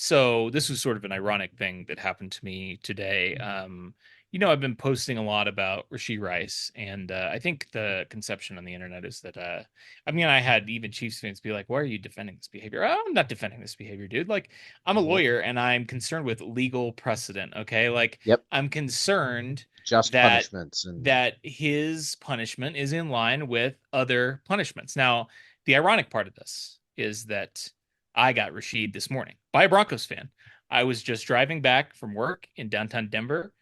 So this was sort of an ironic thing that happened to me today. I've been posting a lot about Rashee Rice, and I think the conception on the internet is that, I had even Chiefs fans be like, "Why are you defending this behavior?" "Oh, I'm not defending this behavior, dude. Like, I'm a Mhm. lawyer, and I'm concerned with legal precedent. Okay, like, Yep. I'm concerned Just that punishments and his punishment is in line with other punishments. Now, the ironic part of this is that I got Rashee'd this morning by a Broncos fan. I was just driving back from work in downtown Denver,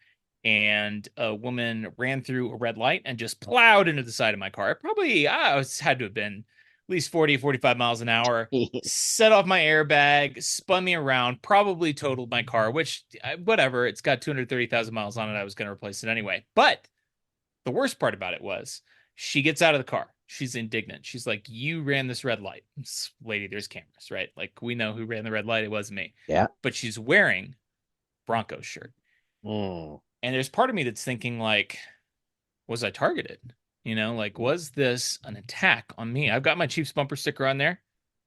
and a woman ran through a red light and just plowed into the side of my car. It probably had to have been at least 40, 45 miles an hour, set off my airbag, spun me around, probably totaled my car, which, whatever, it's got 230,000 miles on it. I was going to replace it anyway. But the worst part about it was she gets out of the car. She's indignant. She's like, "You ran this red light." Lady, there's cameras, right? Like, we know who ran the red light. It wasn't me. yeah. But she's wearing Broncos shirt. Mm. And there's part of me that's thinking, like, was I targeted? Like, was this an attack on me? I've got my Chiefs bumper sticker on there.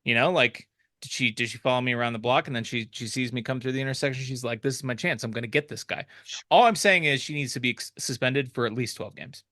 Like, did she follow me around the block, and then she sees me come through the intersection? She's like, "This is my chance. I'm going to get this guy." All I'm saying is she needs to be suspended for at least 12 games.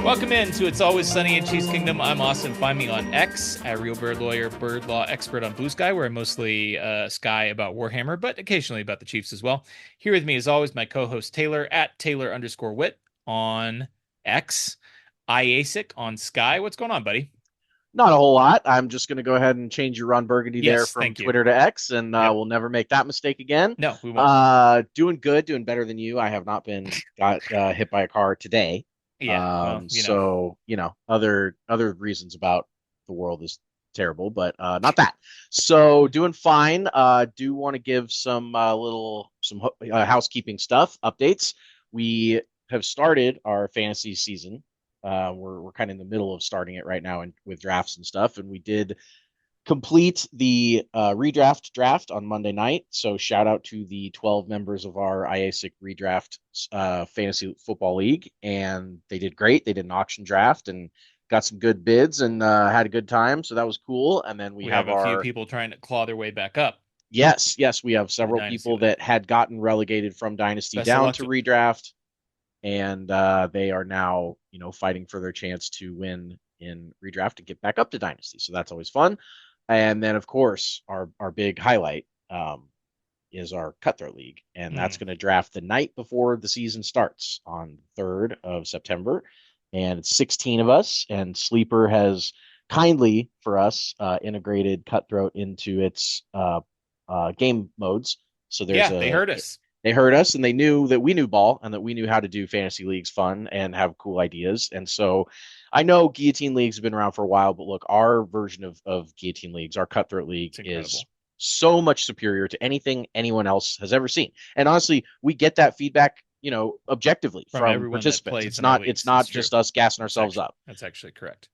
Welcome in to It's Always Sunny in Cheese Kingdom. I'm Austin. Find me on X at Real Bird Lawyer, Bird Law Expert on Blue Sky, where I'm mostly Sky about Warhammer, but occasionally about the Chiefs as well. Here with me, as always, my co-host Taylor at Taylor_Wit on X, IASIC on Sky. What's going on, buddy? Not a whole lot. I'm just going to go ahead and change your Ron Burgundy there Yes, from thank you. Twitter to X, and Yep. we'll never make that mistake again. No, we won't. Doing good, doing better than you. I have not been got hit by a car today. Yeah, well, So other reasons about the world is terrible, but not that. So doing fine. Do want to give some housekeeping stuff updates. We have started our fantasy season. We're kind of in the middle of starting it right now and with drafts and stuff, and we did complete the redraft draft on Monday night. So shout out to the 12 members of our IASIC redraft fantasy football league, and they did great. They did an auction draft and got some good bids and had a good time. So that was cool. And then we we have have a few our people trying to claw their way back up yes, we have to the several Dynasty people League. that had gotten relegated from Dynasty Best of down luck to to them. redraft, and they are now fighting for their chance to win in redraft and get back up to Dynasty. So that's always fun. And then, of course, our big highlight is our Cutthroat League, and that's Mm. going to draft the night before the season starts on 3rd of September. And it's 16 of us, and Sleeper has kindly for us integrated Cutthroat into its game modes. So Yeah, they heard us. they heard us and they knew that we knew ball and that we knew how to do fantasy leagues fun and have cool ideas. And so I know guillotine leagues have been around for a while, but look, our version of guillotine leagues, our cutthroat league It's is incredible. so much superior to anything anyone else has ever seen. And honestly, we get that feedback, objectively From from everyone that participants. plays It's in our not leagues. It's true. just us gassing That's ourselves actually up. that's actually correct.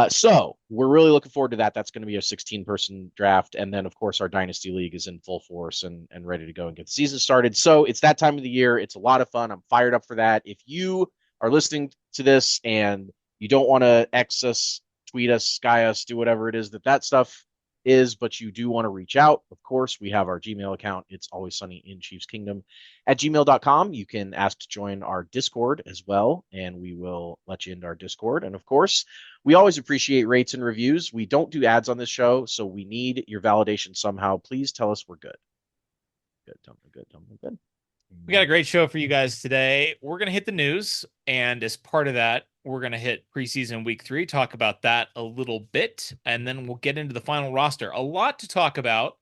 So we're really looking forward to that. That's going to be a 16-person draft. And then, of course, our Dynasty League is in full force and ready to go and get the season started. So it's that time of the year. It's a lot of fun. I'm fired up for that. If you are listening to this and you don't want to X us, tweet us, sky us, do whatever it is that stuff is, but you do want to reach out, of course, we have our Gmail account. It's always sunny in Chiefs Kingdom at gmail.com. You can ask to join our Discord as well, and we will let you into our Discord. And of course, we always appreciate rates and reviews. We don't do ads on this show, so we need your validation somehow. Please tell us we're good. Good, tell me good, tell me good. We got a great show for you guys today. We're going to hit the news, and as part of that, we're going to hit preseason week 3, talk about that a little bit, and then we'll get into the final roster. A lot to talk about.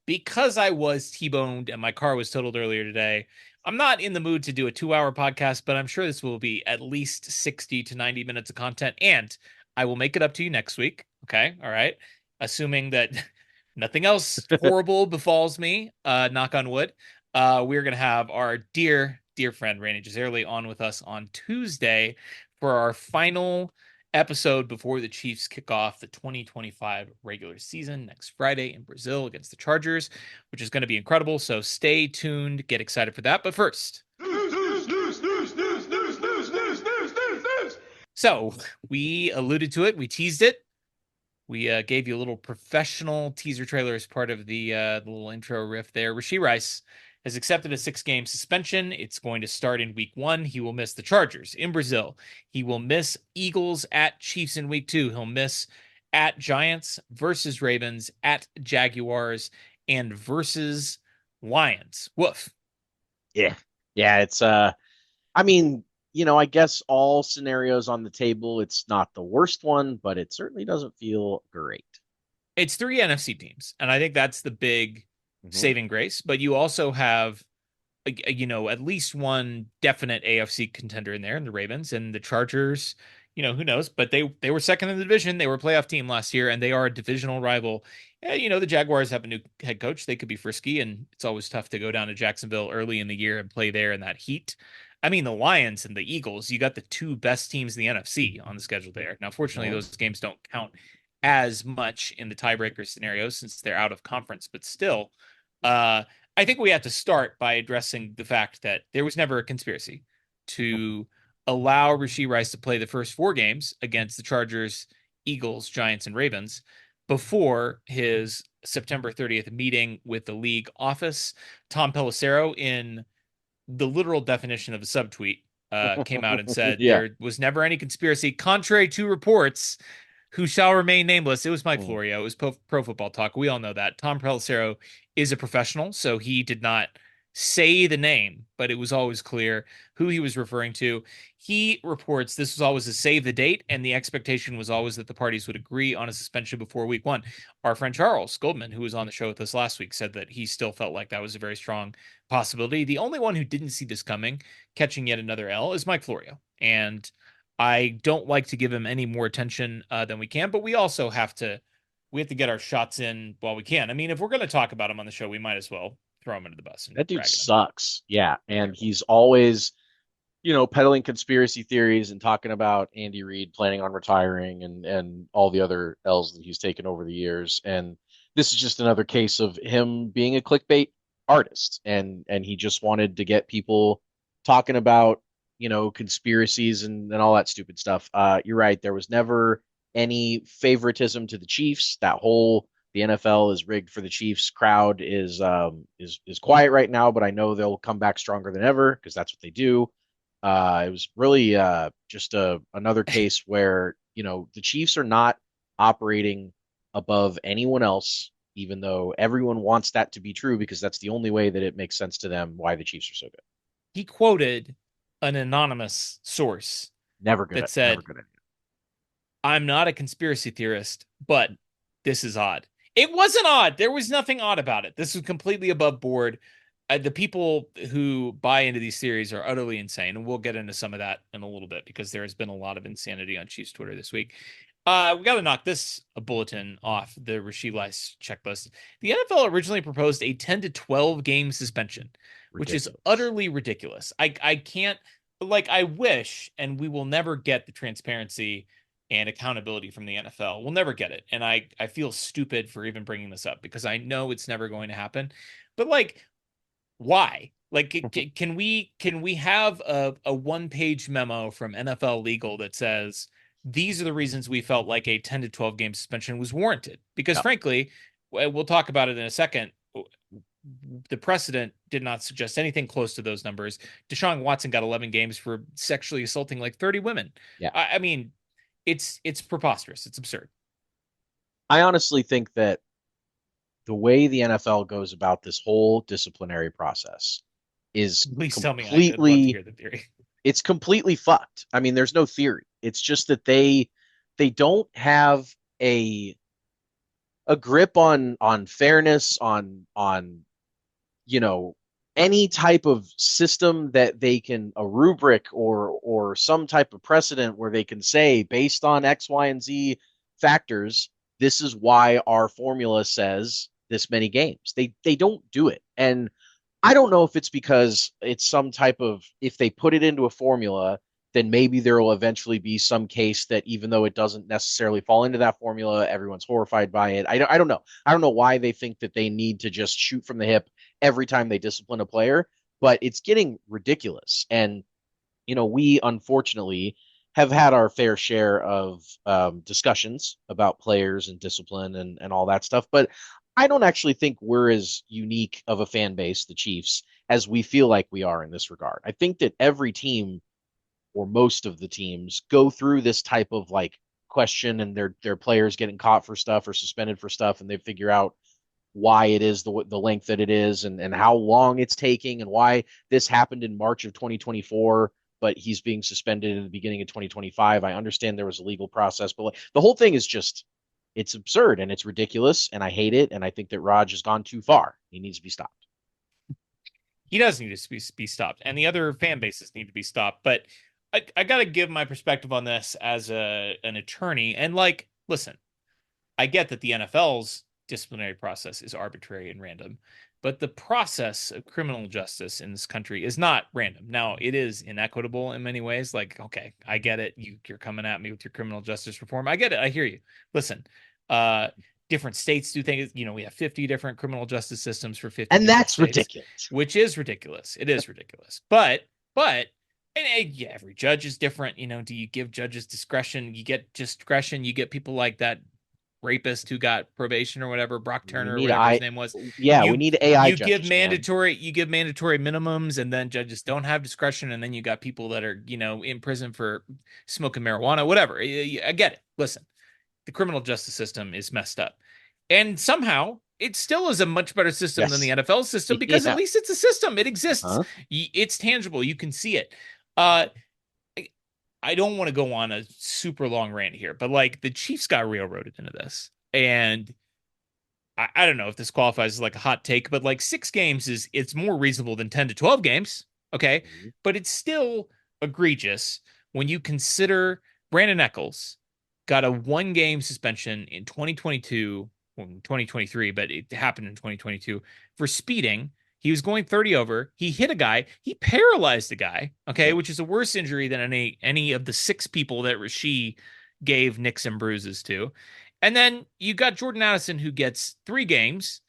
Because I was T-boned and my car was totaled earlier today, I'm not in the mood to do a 2-hour podcast, but I'm sure this will be at least 60 to 90 minutes of content, and I will make it up to you next week. Okay. All right. Assuming that nothing else horrible befalls me, knock on wood. we're going to have our dear friend Randy Gisarli on with us on Tuesday for our final episode before the Chiefs kick off the 2025 regular season next Friday in Brazil against the Chargers, which is going to be incredible. So stay tuned, get excited for that. But first, so we alluded to it, we teased it. We gave you a little professional teaser trailer as part of the little intro riff there. Rashee Rice has accepted a 6-game suspension. It's going to start in week 1. He will miss the Chargers in Brazil. He will miss Eagles at Chiefs in week 2. He'll miss at Giants versus Ravens, at Jaguars, and versus Lions. Woof. Yeah. Yeah, it's I mean, I guess all scenarios on the table, it's not the worst one, but it certainly doesn't feel great. It's 3 NFC teams, and I think that's the big Mm-hmm. saving grace. But you also have at least one definite AFC contender in there, in the Ravens and the Chargers. Who knows? But they were second in the division. They were a playoff team last year, and they are a divisional rival. The Jaguars have a new head coach. They could be frisky, and it's always tough to go down to Jacksonville early in the year and play there in that heat. I mean, the Lions and the Eagles, you got the two best teams in the NFC on the schedule there. Now, fortunately, Mm-hmm. those games don't count as much in the tiebreaker scenario since they're out of conference, but still, uh, I think we have to start by addressing the fact that there was never a conspiracy to allow Rashee Rice to play the first 4 games against the Chargers, Eagles, Giants, and Ravens before his September 30th meeting with the league office. Tom Pelissero, in the literal definition of a subtweet, came out and said Yeah. there was never any conspiracy, contrary to reports who shall remain nameless. It was Mike Mm. Florio. It was Pro Football Talk. We all know that. Tom Pelissero is a professional, so he did not say the name, but it was always clear who he was referring to. He reports this was always a save the date, and the expectation was always that the parties would agree on a suspension before week 1. Our friend Charles Goldman, who was on the show with us last week, said that he still felt like that was a very strong possibility. The only one who didn't see this coming, catching yet another L, is Mike Florio. And I don't like to give him any more attention than we can, but we have to get our shots in while we can. I mean, if we're going to talk about him on the show, we might as well throw him into the bus and That dude rag on him. sucks. Yeah. And Terrible. he's always, peddling conspiracy theories and talking about Andy Reid planning on retiring and all the other L's that he's taken over the years. And this is just another case of him being a clickbait artist. And he just wanted to get people talking about, conspiracies and all that stupid stuff. You're right. There was never any favoritism to the Chiefs. That whole the NFL is rigged for the Chiefs crowd is quiet right now, but I know they'll come back stronger than ever because that's what they do. It was really just another case where the Chiefs are not operating above anyone else, even though everyone wants that to be true because that's the only way that it makes sense to them why the Chiefs are so good. He quoted an anonymous source Never good that at never said, good at it. I'm not a conspiracy theorist, but this is odd. It wasn't odd. There was nothing odd about it. This was completely above board. The people who buy into these theories are utterly insane, and we'll get into some of that in a little bit because there has been a lot of insanity on Chiefs Twitter this week. We got to knock this a bulletin off the Rashee Rice checklist. The NFL originally proposed a 10 to 12 game suspension, which is Ridiculous. utterly ridiculous. I can't, I wish, and we will never get the transparency and accountability from the NFL. We'll never get it. And I feel stupid for even bringing this up because I know it's never going to happen. But why? Can we have a one-page memo from NFL legal that says these are the reasons we felt like a 10 to 12 game suspension was warranted? Because Yep. frankly, we'll talk about it in a second. The precedent did not suggest anything close to those numbers. Deshaun Watson got 11 games for sexually assaulting like 30 women. Yeah. I mean, it's preposterous. It's absurd. I honestly think that the way the NFL goes about this whole disciplinary process is Please tell me. I'd love to completely hear the theory. it's completely fucked. I mean, there's no theory. It's just that they don't have a grip on fairness, on you know any type of system that they can a rubric or some type of precedent where they can say based on X, Y, and Z factors, this is why our formula says this many games. They don't do it. And I don't know if it's because it's some type of, if they put it into a formula, then maybe there will eventually be some case that even though it doesn't necessarily fall into that formula, everyone's horrified by it. I don't know. I don't know why they think that they need to just shoot from the hip every time they discipline a player, but it's getting ridiculous. And we unfortunately have had our fair share of discussions about players and discipline and all that stuff. But I don't actually think we're as unique of a fan base, the Chiefs, as we feel like we are in this regard. I think that every team or most of the teams go through this type of like question and their players getting caught for stuff or suspended for stuff and they figure out why it is the length that it is and how long it's taking and why this happened in March of 2024 but he's being suspended in the beginning of 2025. I understand there was a legal process, but like, the whole thing is just it's absurd and it's ridiculous and I hate it and I think that Raj has gone too far. He needs to be stopped. He does need to be stopped, and the other fan bases need to be stopped. But I got to give my perspective on this as an attorney. And like, listen, I get that the NFL's disciplinary process is arbitrary and random, but the process of criminal justice in this country is not random. Now, it is inequitable in many ways. Like, okay, I get it. You're coming at me with your criminal justice reform. I get it. I hear you. Listen, uh, different states do things. We have 50 different criminal justice systems for 50 And different that's states, ridiculous. which is ridiculous. It is ridiculous. But and yeah, every judge is different. Do you give judges discretion? You get discretion. You get people like that rapist who got probation or whatever, Brock We Turner or need whatever his I name was. yeah, we You need AI you give judges, man. mandatory minimums, and then judges don't have discretion, and then you got people that are in prison for smoking marijuana, whatever. I get it. Listen, the criminal justice system is messed up, and somehow it still is a much better system than the Yes. NFL system because at Yeah. least it's a system. It exists. Uh-huh. It's tangible. You can see it. Uh, I don't want to go on a super long rant here, but like the Chiefs got railroaded into this. And I don't know if this qualifies as like a hot take, but like 6 games it's more reasonable than 10 to 12 games. Okay. Mhm. But it's still egregious when you consider Brandon Eccles got a 1 game suspension in 2022, well, 2023, but it happened in 2022 for speeding. He was going 30 over. He hit a guy. He paralyzed a guy. Okay, Yep. which is a worse injury than any of the 6 people that Rashee gave nicks and bruises to. And then you got Jordan Addison, who gets 3 games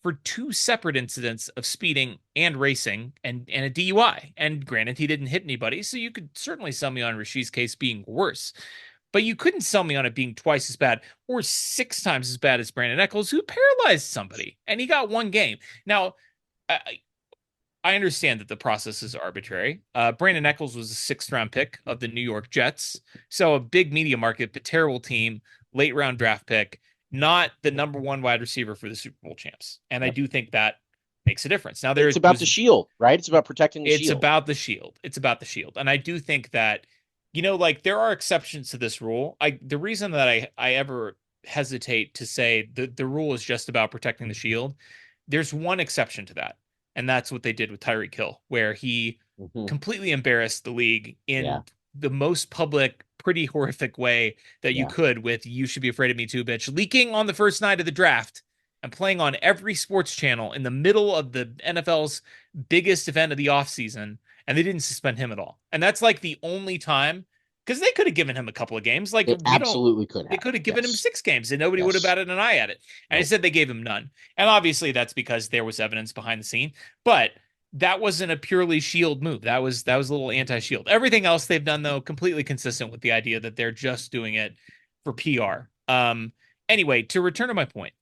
for 2 separate incidents of speeding and racing and a DUI. And granted, he didn't hit anybody, so you could certainly sell me on Rashee's case being worse. But you couldn't sell me on it being twice as bad or 6 times as bad as Brandon Eccles, who paralyzed somebody and he got 1 game. Now, I understand that the process is arbitrary. Brandon Eccles was a 6th round pick of the New York Jets. So a big media market, but terrible team, late round draft pick, not the #1 wide receiver for the Super Bowl champs. And I Yep. do think that makes a difference. Now It's there about the was shield, right? It's about protecting the it's shield. about the shield. It's about the shield. And I do think that, like there are exceptions to this rule. The reason that I ever hesitate to say the rule is just about protecting the shield, there's one exception to that. And that's what they did with Tyreek Hill, where he Mhm. completely embarrassed the league Yeah. in the most public, pretty horrific way that you Yeah. could with "You Should Be Afraid of Me Too," bitch, leaking on the first night of the draft and playing on every sports channel in the middle of the NFL's biggest event of the offseason, and they didn't suspend him at all. And that's like the only time, because they could have given him a couple of games. Like, It absolutely could they have. could have given him Yes. 6 games and nobody would have Yes. batted an eye at it. And Nope. instead, they gave him none. And obviously, that's because there was evidence behind the scene. But that wasn't a purely shield move. That was a little anti-shield. Everything else they've done, though, completely consistent with the idea that they're just doing it for PR. Anyway, to return to my point,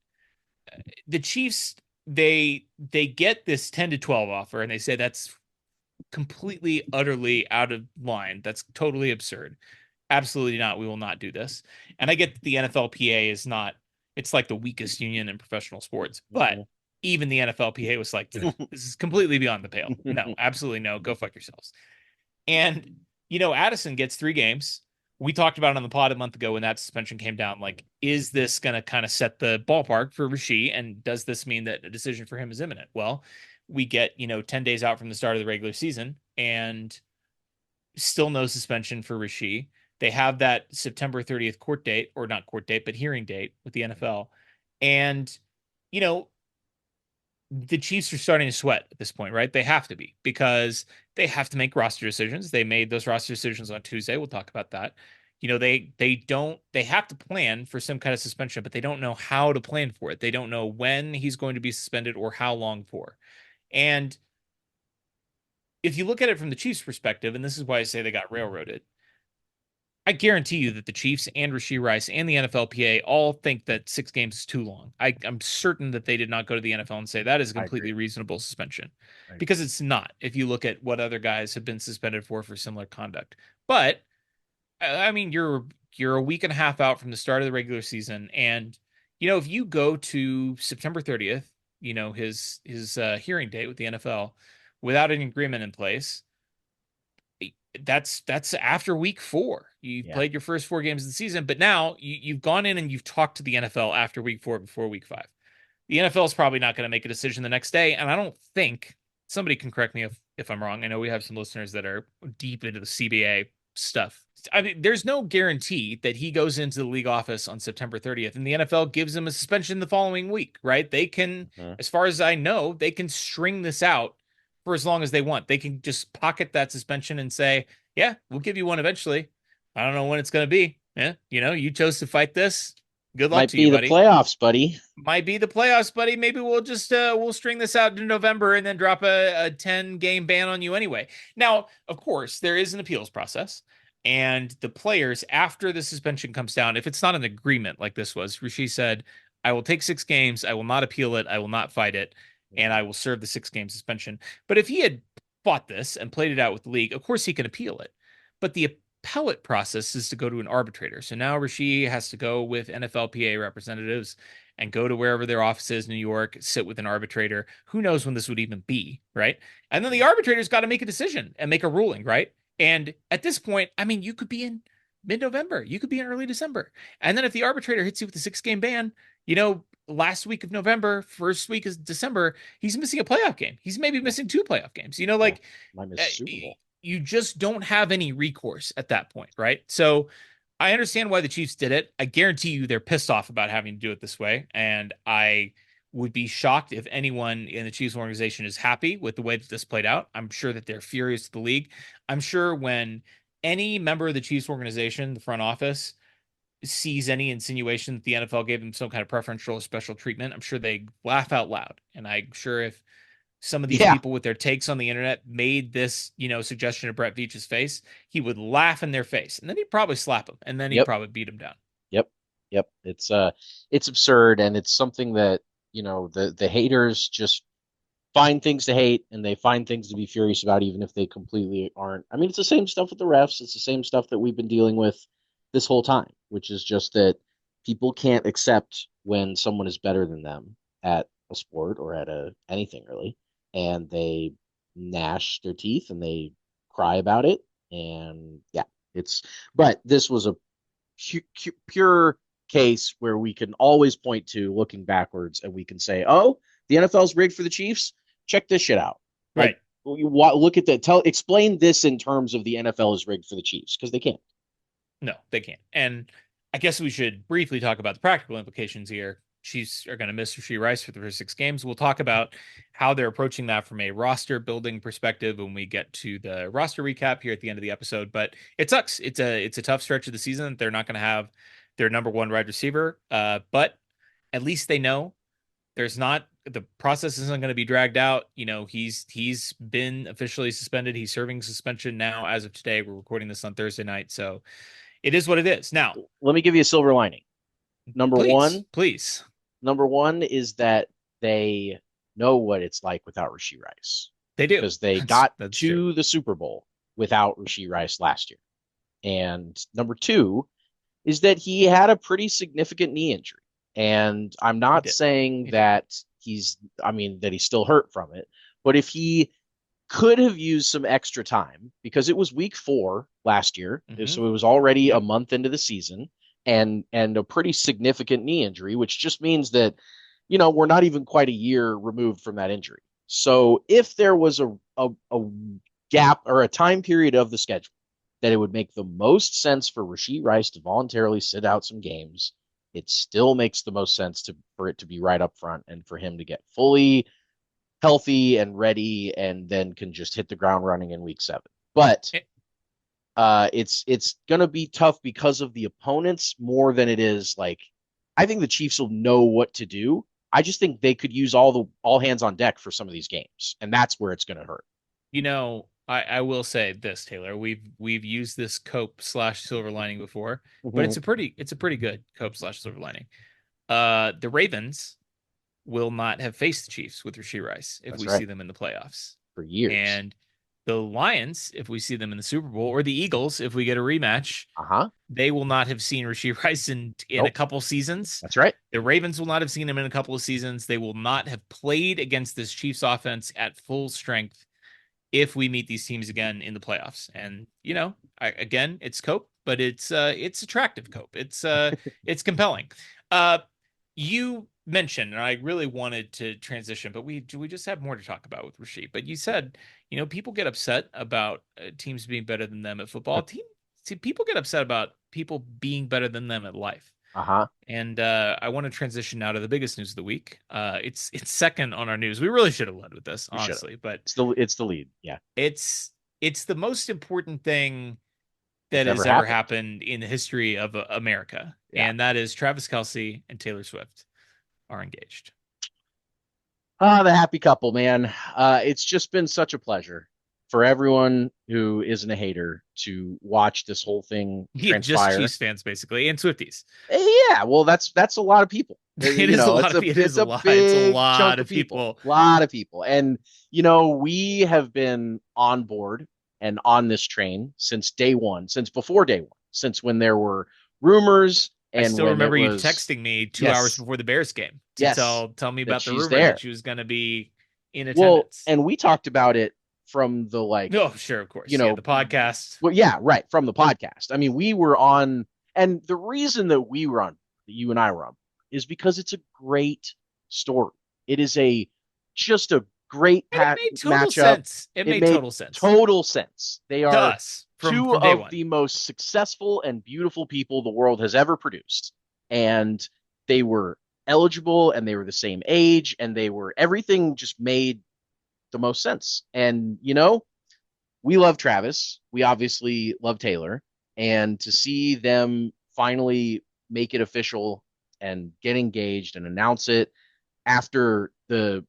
the Chiefs, they get this 10 to 12 offer and they say that's completely utterly out of line. That's totally absurd. Absolutely not. We will not do this. And I get that the NFLPA is not, it's like the weakest union in professional sports, but Mhm. even the NFLPA was like, this is completely beyond the pale. No, absolutely no. Go fuck yourselves. And, Addison gets 3 games. We talked about it on the pod a month ago when that suspension came down. Like, is this going to kind of set the ballpark for Rashee? And does this mean that a decision for him is imminent? Well, we get, 10 days out from the start of the regular season and still no suspension for Rashee. They have that September 30th court date, or not court date, but hearing date with the NFL. And, you know, the Chiefs are starting to sweat at this point, right? They have to be because they have to make roster decisions. They made those roster decisions on Tuesday. We'll talk about that. They have to plan for some kind of suspension, but they don't know how to plan for it. They don't know when he's going to be suspended or how long for. And if you look at it from the Chiefs' perspective, and this is why I say they got railroaded, I guarantee you that the Chiefs and Rashee Rice and the NFLPA all think that 6 games is too long. I'm certain that they did not go to the NFL and say that is a I agree. completely reasonable suspension I agree. because it's not if you look at what other guys have been suspended for similar conduct. But I mean, you're a week and a half out from the start of the regular season, and if you go to September 30th, his hearing date with the NFL without an agreement in place, that's after week 4. You've Yeah. played your first 4 games of the season, but now you've gone in and you've talked to the NFL after week 4 before week 5. The NFL is probably not going to make a decision the next day, and I don't think somebody can correct me if I'm wrong. I know we have some listeners that are deep into the CBA stuff. I mean, there's no guarantee that he goes into the league office on September 30th and the NFL gives him a suspension the following week, right? They can, Mhm. as far as I know, they can string this out for as long as they want. They can just pocket that suspension and say, yeah, we'll give you one eventually. I don't know when it's going to be. Yeah, you chose to fight this. Good luck Might to you, be the buddy. playoffs, buddy. Might be the playoffs, buddy. Maybe we'll string this out to November and then drop a 10 game ban on you anyway. Now, of course, there is an appeals process. And the players, after the suspension comes down, if it's not an agreement like this was, Rashee said, I will take 6 games, I will not appeal it, I will not fight it, and I will serve the 6 game suspension. But if he had fought this and played it out with the league, of course he can appeal it. But the appellate process is to go to an arbitrator. So now Rashee has to go with NFLPA representatives and go to wherever their office is in New York, sit with an arbitrator. Who knows when this would even be, right? And then the arbitrator's got to make a decision and make a ruling, right? And at this point, I mean, you could be in mid-November, you could be in early December. And then if the arbitrator hits you with a 6 game ban, last week of November, first week of December, he's missing a playoff game. He's maybe Yeah. missing 2 playoff games. Yeah. Like Might uh, miss Super Bowl. you just don't have any recourse at that point, right? So I understand why the Chiefs did it. I guarantee you they're pissed off about having to do it this way. And I would be shocked if anyone in the Chiefs organization is happy with the way that this played out. I'm sure that they're furious at the league. I'm sure when any member of the Chiefs organization, the front office, sees any insinuation that the NFL gave them some kind of preferential or special treatment, I'm sure they laugh out loud. And I'm sure if some of these Yeah. people with their takes on the internet made this, suggestion to Brett Veach's face, he would laugh in their face and then he'd probably slap him and then he'd Yep. probably beat him down. Yep. Yep. It's absurd, and it's something that, the haters just find things to hate, and they find things to be furious about, even if they completely aren't. I mean, it's the same stuff with the refs. It's the same stuff that we've been dealing with this whole time, which is just that people can't accept when someone is better than them at a sport or at anything really, and they gnash their teeth and they cry about it. And yeah, but this was a pure case where we can always point to looking backwards, and we can say, oh, the NFL's rigged for the Chiefs. Check this shit out. Right. Like, look at that. Explain this in terms of the NFL is rigged for the Chiefs, because they can't. No, they can't. And I guess we should briefly talk about the practical implications here. Chiefs are going to miss Rashee Rice for the first 6 games. We'll talk about how they're approaching that from a roster building perspective when we get to the roster recap here at the end of the episode. But it sucks. It's a tough stretch of the season. They're not going to have their number one wide receiver, but at least they know the process isn't going to be dragged out. He's been officially suspended. He's serving suspension now as of today. We're recording this on Thursday night, so it is what it is. Now, Let me give you a silver lining. Number please, one, please. number one is that they know what it's like without Rashee Rice, They do. because they That's got that's true. to the Super Bowl without Rashee Rice last year. And number two is that he had a pretty significant knee injury. And I'm He not did. saying He did. that that he's still hurt from it, but if he could have used some extra time, because it was week 4 last year, Mm-hmm. so it was already a Yep. month into the season, and a pretty significant knee injury, which just means that, we're not even quite a year removed from that injury. So if there was a gap or a time period of the schedule that it would make the most sense for Rashee Rice to voluntarily sit out some games, it still makes the most sense for it to be right up front and for him to get fully healthy and ready, and then can just hit the ground running in week 7. But Eh, it's gonna be tough because of the opponents more than it is like I think the Chiefs will know what to do. I just think they could use all hands on deck for some of these games, and that's where it's gonna hurt. I will say this, Taylor. We've used this cope slash silver lining before, but Mm-hmm. it's a pretty good cope slash silver lining. The Ravens will not have faced the Chiefs with Rashee Rice if That's we see right. them in the playoffs. For years. And the Lions, if we see them in the Super Bowl, or the Eagles, if we get a rematch, Uh-huh. they will not have seen Rashee Rice in a Nope. couple seasons. That's right. The Ravens will not have seen him in a couple of seasons. They will not have played against this Chiefs offense at full strength if we meet these teams again in the playoffs. And again, it's cope, but it's attractive cope. It's compelling. Uh, you mentioned, and I really wanted to transition, but we just have more to talk about with Rashee. But you said, people get upset about teams being better than them at football. People get upset about people being better than them at life. Uh-huh. And I want to transition now to the biggest news of the week. It's second on our news. We really should have led with this, We should have. honestly, but It's the lead. Yeah. it's it's the most important thing That's that ever has ever happened. happened in the history of America, Yeah. and that is Travis Kelce and Taylor Swift are engaged. Ah, the happy couple, man. It's just been such a pleasure for everyone who isn't a hater to watch this whole thing Yeah, just transpire. Chiefs fans basically, and Swifties. Yeah, well, that's a lot of people. It is a lot It's of a it is it's a a lot. It's a big lot chunk of of people, people. a lot of people, and we have been on board and on this train since day one, since before day one, since when there were rumors I and still when it remember you was texting me 2 hours yes, before the Bears game to yes, tell me that about the she's rumor that there. she was going to be in Well, attendance. and we talked about it from the like, No, sure, of you course, yeah, know, the podcast. well, yeah, right, from the podcast. I mean, we were on, and the reason that we run, that you and I run, is because it's a great story. It is just a great And it made total matchup. sense. It It made made total sense total sense. They to are us two from day of one. the most successful and beautiful people the world has ever produced. And they were eligible and they were the same age and they were everything just made the most sense. And we love Travis. We obviously love Taylor. And to see them finally make it official and get engaged and announce it after the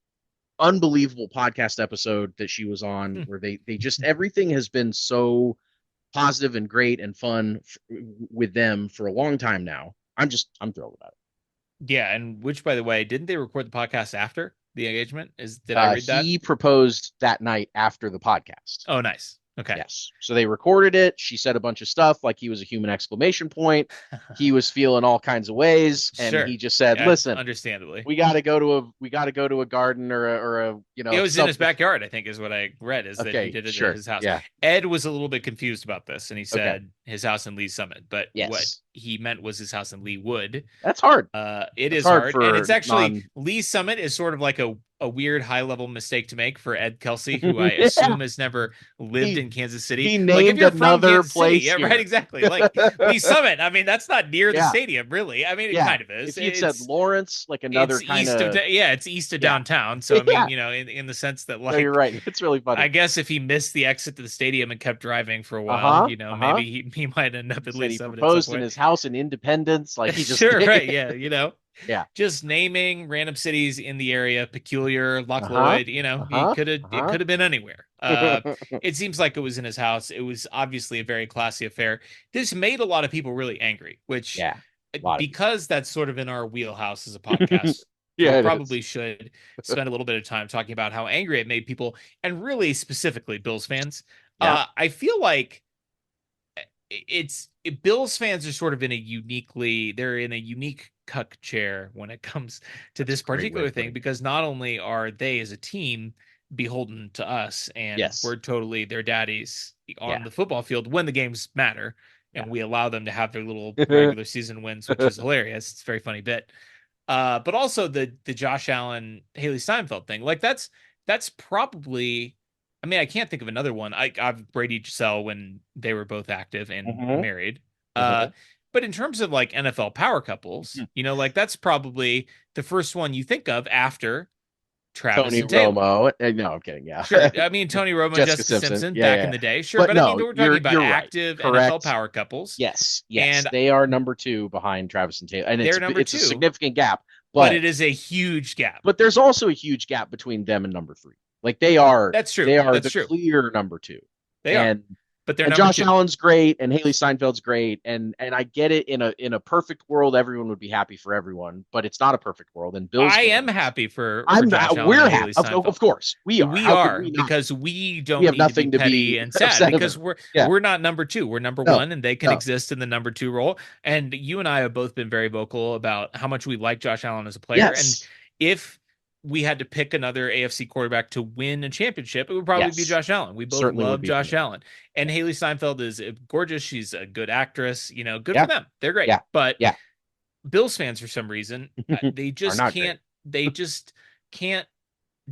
unbelievable podcast episode that she was on, Hmm. where they just everything has been so positive and great and fun with them for a long time now. I'm thrilled about it. Yeah, and which, by the way, didn't they record the podcast after the engagement? Did I read that? He proposed that night after the podcast. Oh, nice. Okay. Yes. So they recorded it. She said a bunch of stuff like he was a human exclamation point. He was feeling all kinds of ways, and he Sure. just said, Yeah, "Listen, understandably. we got to go to a garden or a It was in his something." backyard, I think, is what I read, is that he Okay, did it at sure. his house. Yeah. Ed was a little bit confused about this, and he Okay. said his house in Lee Summit, but what Yes. he meant was his house in Lee Wood. That's hard. It That's is hard hard, and it's for actually non. Lee Summit is sort of like a weird high level mistake to make for Ed Kelsey, who I Yeah. assume has never lived He in Kansas City. he Like if named you're from another Kansas City, place yeah, right, here. exactly. Like Lee Summit, I mean, that's not near the Yeah. stadium, really. I mean, it Yeah. kind of is. If you'd said Lawrence, like another It's kind east of of it's east of yeah. downtown. So I mean, Yeah. in the sense that No, you're like right. It's really I funny. guess if he missed the exit to the stadium and kept driving for a while, Uh-huh. Uh-huh. maybe he might end up He at said least he seven at some proposed in point. his house in Independence. Like he just Sure, right, yeah, yeah. just naming random cities in the area, Peculiar, Loch Uh-huh. Lloyd, he Uh-huh. it Uh-huh. could have been anywhere. It seems like it was in his house. It was obviously a very classy affair. This made a lot of people really angry, which Yeah. A lot of people. because that's sort of in our wheelhouse as a podcast, we Yeah, it is. probably should spend a little bit of time talking about how angry it made people, and really specifically Bills fans. Yeah. I feel like Bills fans are sort of they're in a unique cuck chair when it comes to That's a this great way particular of thing, putting it. because not only are they as a team beholden to us and Yes. we're totally their daddies on Yeah. the football field when the games matter, Yeah. and we allow them to have their little regular season wins, which is hilarious. It's a very funny bit. But also the Josh Allen Haley Steinfeld thing. Like that's probably, I mean, I can't think of another one. I've Brady Giselle when they were both active and Mm-hmm. married. Uh, Mm-hmm. but in terms of like NFL power couples, like that's probably the first one you think of after Travis Tony and Taylor. Romo. No, I'm kidding. Yeah. Sure. I mean, Tony Romo and Jessica Jessica Simpson. Simpson Yeah, back yeah, in yeah. the day. Sure. But But I mean, no, we're talking about you're right. active NFL Correct. power couples. Yes, yes. And They are number two behind Travis and Taylor. And they're number it's a two, significant gap, but but it is a huge gap. there's also a huge gap between them and number three. Like That's true. they are That's the true. clear number two. They are, And but they're and number Josh two. Allen's great and Haley Steinfeld's great and I get it in a perfect world everyone would be happy for everyone, but it's not a perfect world and Bills I am fans happy for I'm Josh not Allen we're and happy. Haley Steinfeld. Of course we are. We How could are we not because be? we We don't have need to be nothing to petty be and sad upset because about. Yeah. we're not number two. We're number No. one, and they can No. exist in the number two role. And you and I have both been very vocal about how much we like Josh Allen as a player. And Yes. if we had to pick another AFC quarterback to win a championship, it would probably be Yes. Josh Allen. We both Certainly would love be for Josh me. Allen. And Haley Steinfeld is gorgeous. She's a good actress. Good for Yeah. them. They're great. Yeah. But Yeah. Bills fans, for some reason, they Are just not great. can't. They just can't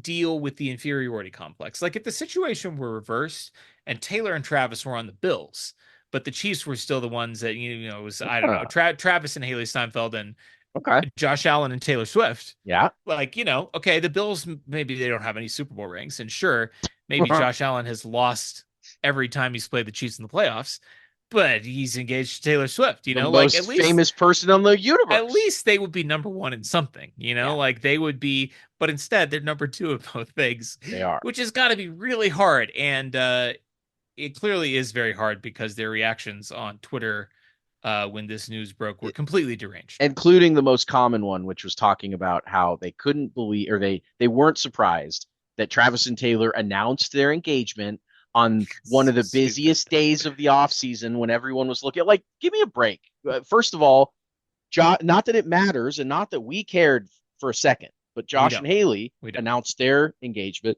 deal with the inferiority complex. Like if the situation were reversed and Taylor and Travis were on the Bills, but the Chiefs were still the ones that it was I don't know Travis and Haley Steinfeld and Okay. Josh Allen and Taylor Swift. Yeah. Like okay, the Bills maybe they don't have any Super Bowl rings, and sure, maybe Josh Allen has lost every time he's played the Chiefs in the playoffs, but he's engaged to Taylor Swift. The Like most famous person on the at universe. least they would be number one in something, Yeah. like they would be, but instead they're number two of both things, They are. which has got to be really hard. And it clearly is very hard because their reactions on Twitter when this news broke were completely deranged. Including the most common one, which was talking about how they couldn't believe or they weren't surprised that Travis and Taylor announced their engagement on one of the Stupid. busiest days of the off season when everyone was looking like, give me a break. First of all, not that it matters and not that we cared for a second, but Josh and Haley announced their engagement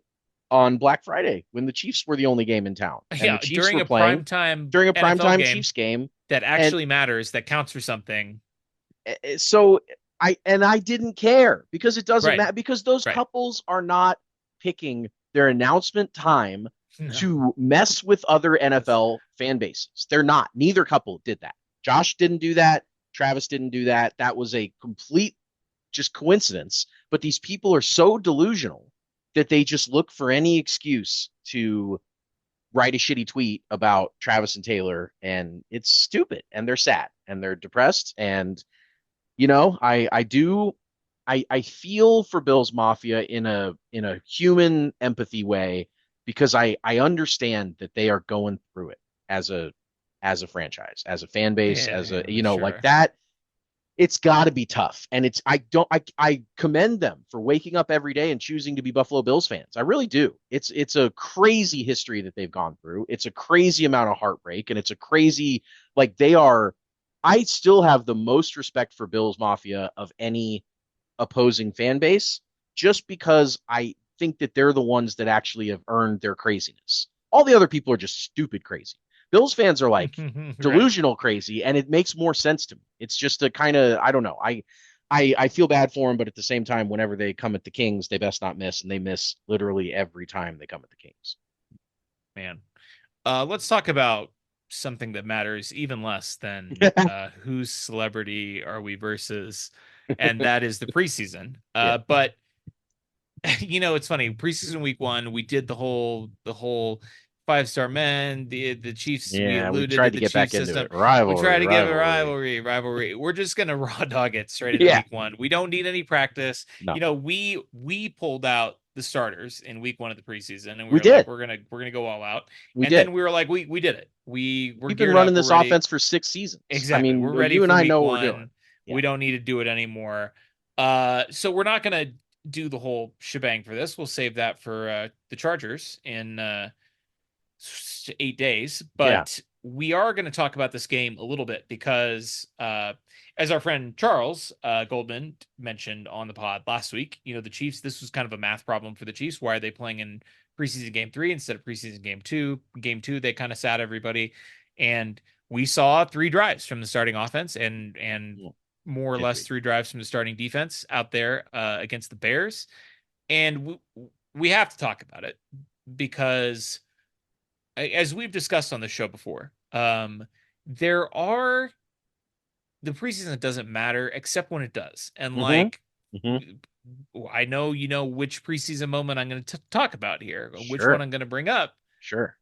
on Black Friday when the Chiefs were the only game in town. And Yeah, the Chiefs during were a playing during a primetime Chiefs game that actually matters, that counts for something. So I didn't care because it doesn't Right. matter because those Right. couples are not picking their announcement time No. to mess with other NFL fan bases. They're not. Neither couple did that. Josh didn't do that. Travis didn't do that. That was a complete just coincidence. But these people are so delusional that they just look for any excuse to write a shitty tweet about Travis and Taylor, and it's stupid, and they're sad, and they're depressed, and I feel for Bills Mafia in a human empathy way because I understand that they are going through it as a franchise, as a fan base, as a sure. like that. It's got to be tough, and I commend them for waking up every day and choosing to be Buffalo Bills fans. I really do. It's a crazy history that they've gone through. It's a crazy amount of heartbreak, and it's a crazy like they are. I still have the most respect for Bills Mafia of any opposing fan base, just because I think that they're the ones that actually have earned their craziness. All the other people are just stupid crazy. Bills fans are like delusional crazy, and it makes more sense to me. It's just a kind of I don't know. I feel bad for them, but at the same time, whenever they come at the Kings, they best not miss, and they miss literally every time they come at the Kings. Man, let's talk about something that matters even less than whose celebrity are we versus, and that is the preseason. But it's funny. Preseason week 1, we did the whole 5-star men, the Chiefs. Yeah, we alluded tried to get the Chiefs back into system. it. Rivalry, we tried to give rivalry. a rivalry. We're just gonna raw dog it straight into week 1. We don't need any practice. No. We pulled out the starters in week 1 of the preseason, and we were did. like, we're gonna go all out. Then we were like, we did it. We've been running this offense for 6 seasons. Exactly. I mean, we're ready. You and I know what we're doing. Yeah. We don't need to do it anymore. So we're not gonna do the whole shebang for this. We'll save that for the Chargers in 8 days. But we are going to talk about this game a little bit because as our friend Charles Goldman mentioned on the pod last week, the Chiefs, this was kind of a math problem for the Chiefs. Why are they playing in preseason game 3 instead of preseason game 2? Game 2, they kind of sat everybody. And we saw 3 drives from the starting offense and more or less 3 drives from the starting defense out there against the Bears. And we have to talk about it because, as we've discussed on the show before, there are the preseason doesn't matter except when it does. And I know you know which preseason moment I'm going to talk about here, which one Sure, I'm going to bring up. sure.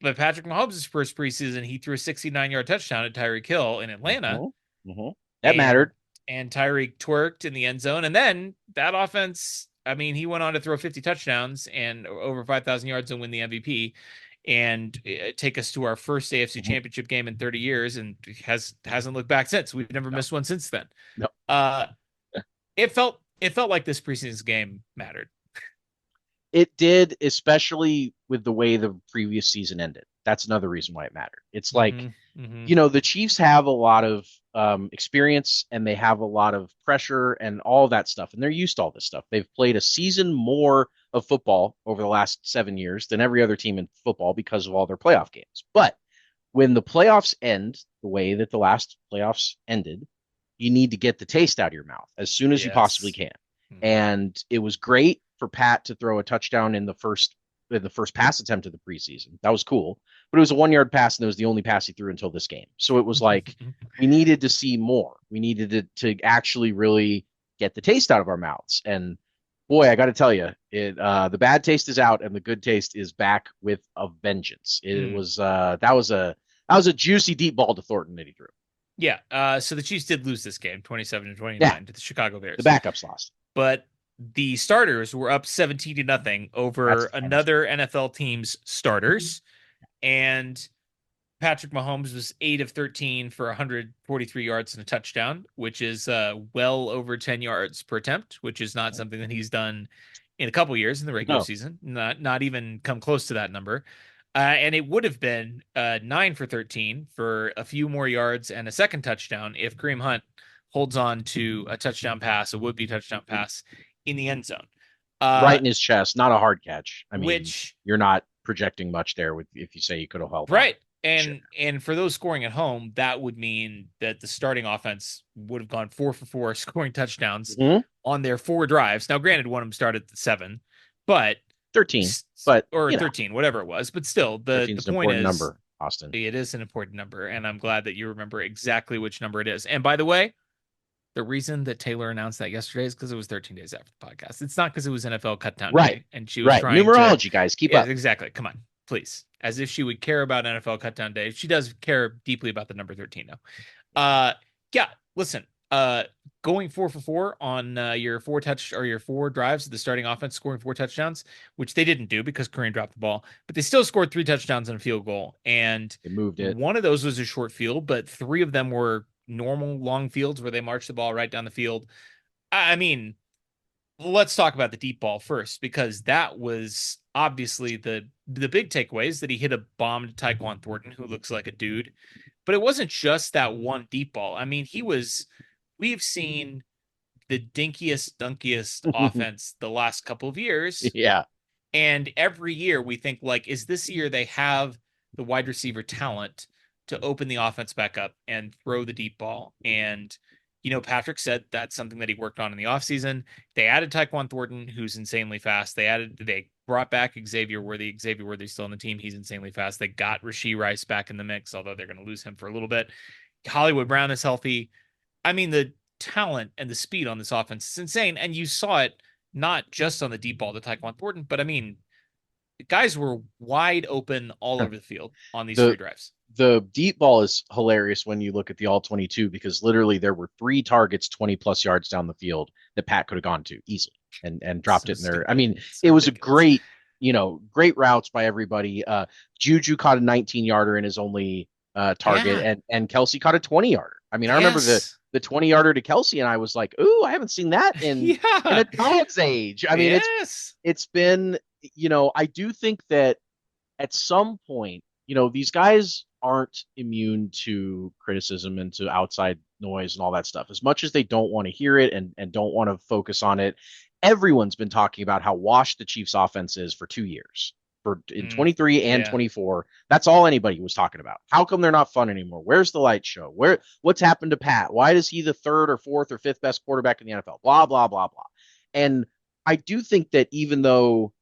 But Patrick Mahomes' first preseason, he threw a 69-yard touchdown at Tyreek Hill in Atlanta, Hmm. Hmm. That and mattered. Tyreek twerked in the end zone, and then that offense. I mean, he went on to throw 50 touchdowns and over 5,000 yards and win the MVP, and take us to our first AFC Hmm. Championship game in 30 years, and hasn't looked back since. We've never No, missed one since then. no. Uh, it felt like this preseason game mattered. It did, especially with the way the previous season ended. That's another reason why it mattered. It's like, Mm-hmm. Mm-hmm. the Chiefs have a lot of experience and they have a lot of pressure and all that stuff. And they're used to all this stuff. They've played a season more of football over the last 7 years than every other team in football because of all their playoff games. But when the playoffs end the way that the last playoffs ended, you need to get the taste out of your mouth as soon as you possibly Yes. can. Mm-hmm. And it was great for Pat to throw a touchdown in the first pass attempt of the preseason. That was cool. But it was a 1 yard pass, and it was the only pass he threw until this game. So it was like we needed to see more. We needed to actually really get the taste out of our mouths. And boy, I got to tell you, the bad taste is out, and the good taste is back with a vengeance. It Mm. was that was a juicy deep ball to Thornton that he threw. Yeah. So the Chiefs did lose this game, 27 to Yeah, 29 to the Chicago the Bears, backups lost. but the starters were up 17 to nothing over That's fantasy. another NFL team's starters, and Patrick Mahomes was 8 of 13 for 143 yards and a touchdown, which is well over 10 yards per attempt, which is not something that he's done in a couple years in the regular No, season. Not even come close to that number. And it would have been 9 for 13 for a few more yards and a second touchdown if Kareem Hunt holds on to a touchdown pass, a would-be touchdown pass in the end zone. right Uh, in his chest, not a hard catch. I mean, which you're not projecting much there with if you say you could have held on. Right. Sure. And for those scoring at home, that would mean that the starting offense would have gone 4 for 4 scoring touchdowns Hmm. on their 4 drives. Now, granted, one of them started at 7, but 13, but or 13, whatever it was. But still, the 13 is an point important is number, Austin. it is an important number, and I'm glad that you remember exactly which number it is. And by the way, the reason that Taylor announced that yesterday is because it was 13 days after the podcast. It's not because it was NFL Cutdown Right, Day and she was right. trying to. Numerology, guys, keep Yeah, up. exactly. Come on, please. As if she would care about NFL Cutdown Day. She does care deeply about the number 13 now. Yeah. Listen. Going 4 for 4 on your your 4 drives of the starting offense, scoring 4 touchdowns, which they didn't do because Kareem dropped the ball, but they still scored 3 touchdowns and a field goal. And They moved it. one of those was a short field, but 3 of them were normal long fields where they marched the ball right down the field. I mean, let's talk about the deep ball first because that was obviously the big takeaway is that he hit a bomb to Tyquan Thornton, who looks like a dude. But it wasn't just that one deep ball. I mean, we've seen the dinkiest, dunkiest offense the last couple of years. Yeah. And every year we think like, is this year they have the wide receiver talent to open the offense back up and throw the deep ball? And Patrick said that's something that he worked on in the offseason. They added Tyquan Thornton, who's insanely fast. They brought back Xavier Worthy. Xavier Worthy's still on the team. He's insanely fast. They got Rashee Rice back in the mix, although they're going to lose him for a little bit. Hollywood Brown is healthy. I mean, the talent and the speed on this offense is insane. And you saw it not just on the deep ball to Tyquan Thornton, but I mean, guys were wide open all over the field on these The 3 drives. the deep ball is hilarious when you look at the all 22 because literally there were 3 targets 20 plus yards down the field that Pat could have gone to easily and dropped So it in there. I stupid. mean, So it was a ridiculous. great routes by everybody. Juju caught a 19-yarder in his only target, Yeah. and Kelsey caught a 20-yarder. I mean, I remember the Yes. the 20-yarder to Kelsey, and I was like, "Ooh, I haven't seen that in Yeah. a dog's age." I mean, Yes. it's been, I do think that at some point, these guys aren't immune to criticism and to outside noise and all that stuff. As much as they don't want to hear it and don't want to focus on it, everyone's been talking about how washed the Chiefs offense is for 2 years. For in Mm, 23 and yeah. 24, that's all anybody was talking about. How come they're not fun anymore? Where's the light show? What's happened to Pat? Why is he the third or fourth or fifth best quarterback in the NFL? Blah, blah, blah, blah. And I do think that even though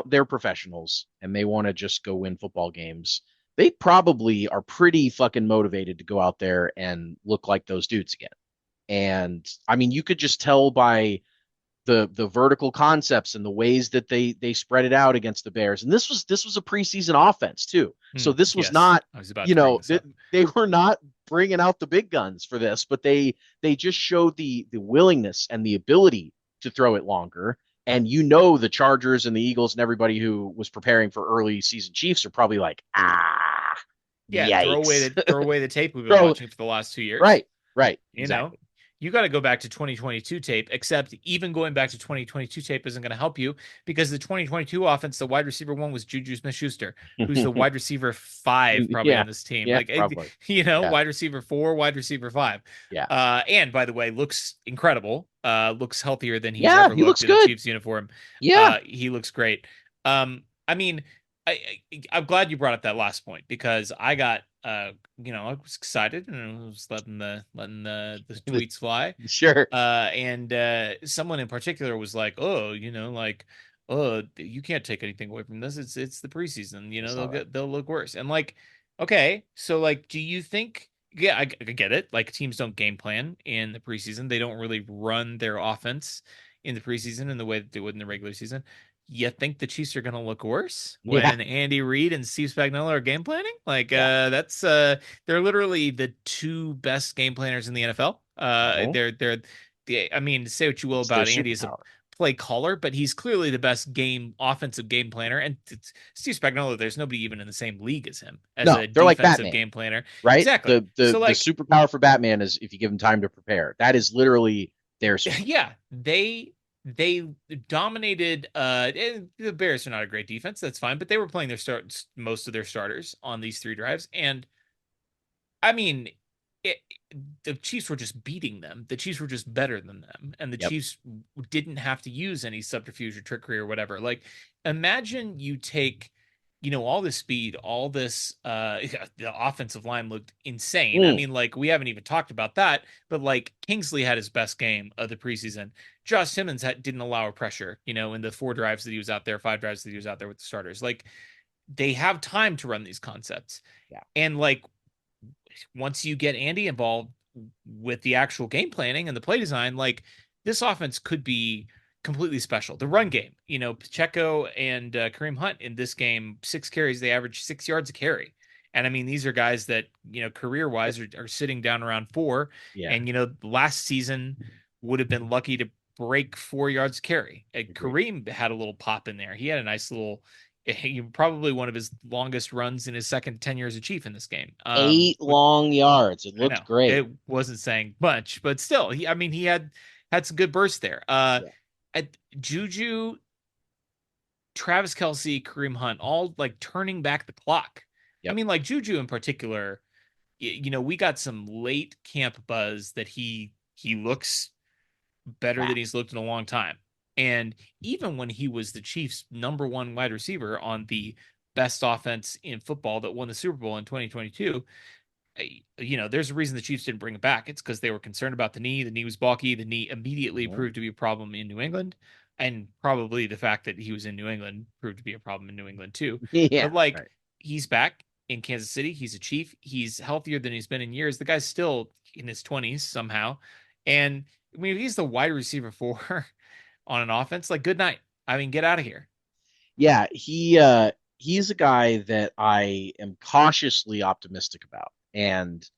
they're professionals and they want to just go win football games, they probably are pretty fucking motivated to go out there and look like those dudes again. And I mean, you could just tell by the vertical concepts and the ways that they spread it out against the Bears. And this was a preseason offense too. So this was Yes, not, I was about to bring this up. they were not bringing out the big guns for this, but they just showed the willingness and the ability to throw it longer. And the Chargers and the Eagles and everybody who was preparing for early season Chiefs are probably like, Yeah, yikes. throw away the tape we've been Throw watching for the last 2 years. right, right, You know, exactly. you got to go back to 2022 tape, except even going back to 2022 tape isn't going to help you because the 2022 offense, the wide receiver one was Juju Smith-Schuster, who's the wide receiver five probably Yeah, on this team. yeah, Like, probably. Yeah, wide receiver four, wide receiver five. yeah, And by the way, looks incredible. Looks healthier than he's yeah. ever He looked looks in a good. Chiefs uniform. Yeah, He looks great. I mean, I'm glad you brought up that last point because I got I was excited and I was letting the tweets fly. sure. And someone in particular was like, "Oh, you can't take anything away from this. It's the preseason. I saw that. They'll look worse." And like, okay, so like, do you think? Yeah, I get it. Like teams don't game plan in the preseason. They don't really run their offense in the preseason in the way that they would in the regular season. You think the Chiefs are going to look worse Yeah, when Andy Reid and Steve Spagnuolo are game planning? Like, yeah. that's they're literally the two best game planners in the NFL. No, I mean, say what you will it's their about Andy as a superpower. play caller, but he's clearly the best offensive game planner. And Steve Spagnuolo, there's nobody even in the same league as him as No, a they're like defensive Batman, game planner. right? Exactly. The So the like, superpower for Batman is if you give him time to prepare. That is literally their superpower. yeah, they dominated the Bears are not a great defense, that's fine, but they were playing their most of their starters on these three drives. And I mean, it, the Chiefs were just beating them. The Chiefs were just better than them, and the Yep. Chiefs didn't have to use any subterfuge or trickery or whatever. Like, imagine you take, all this speed, all this. The offensive line looked insane. I Mm, mean, like we haven't even talked about that, but like Kingsley had his best game of the preseason. Josh Simmons didn't allow a pressure, in the 4 drives that he was out there, 5 drives that he was out there with the starters. Like, they have time to run these concepts, yeah. and like once you get Andy involved with the actual game planning and the play design, like this offense could be completely special. The run game, Pacheco and Kareem Hunt in this game, 6 carries, they average 6 yards a carry. And I mean, these are guys that, career wise are sitting down around 4. Yeah. And, last season would have been lucky to break 4 yards carry. Agreed. Kareem had a little pop in there. He had a nice little, probably one of his longest runs in his second 10 years of Chief in this game. 8 long yards. It I looked know great. it wasn't saying much, but still, I mean, he had some good bursts there. Yeah. At Juju, Travis Kelsey, Kareem Hunt, all like turning back the clock. I Yep. mean, like Juju in particular, we got some late camp buzz that he looks better than Back. he's looked in a long time. And even when he was the Chiefs' number one wide receiver on the best offense in football that won the Super Bowl in 2022, there's a reason the Chiefs didn't bring it back. It's because they were concerned about the knee. The knee was bulky. The knee immediately Mhm. proved to be a problem in New England. And probably the fact that he was in New England proved to be a problem in New England too. Yeah. But like, Right. he's back in Kansas City. He's a Chief. He's healthier than he's been in years. The guy's still in his 20s somehow. And I mean, if he's the wide receiver for on an offense, like, good night. I mean, get out of here. Yeah. He's a guy that I am cautiously optimistic about. And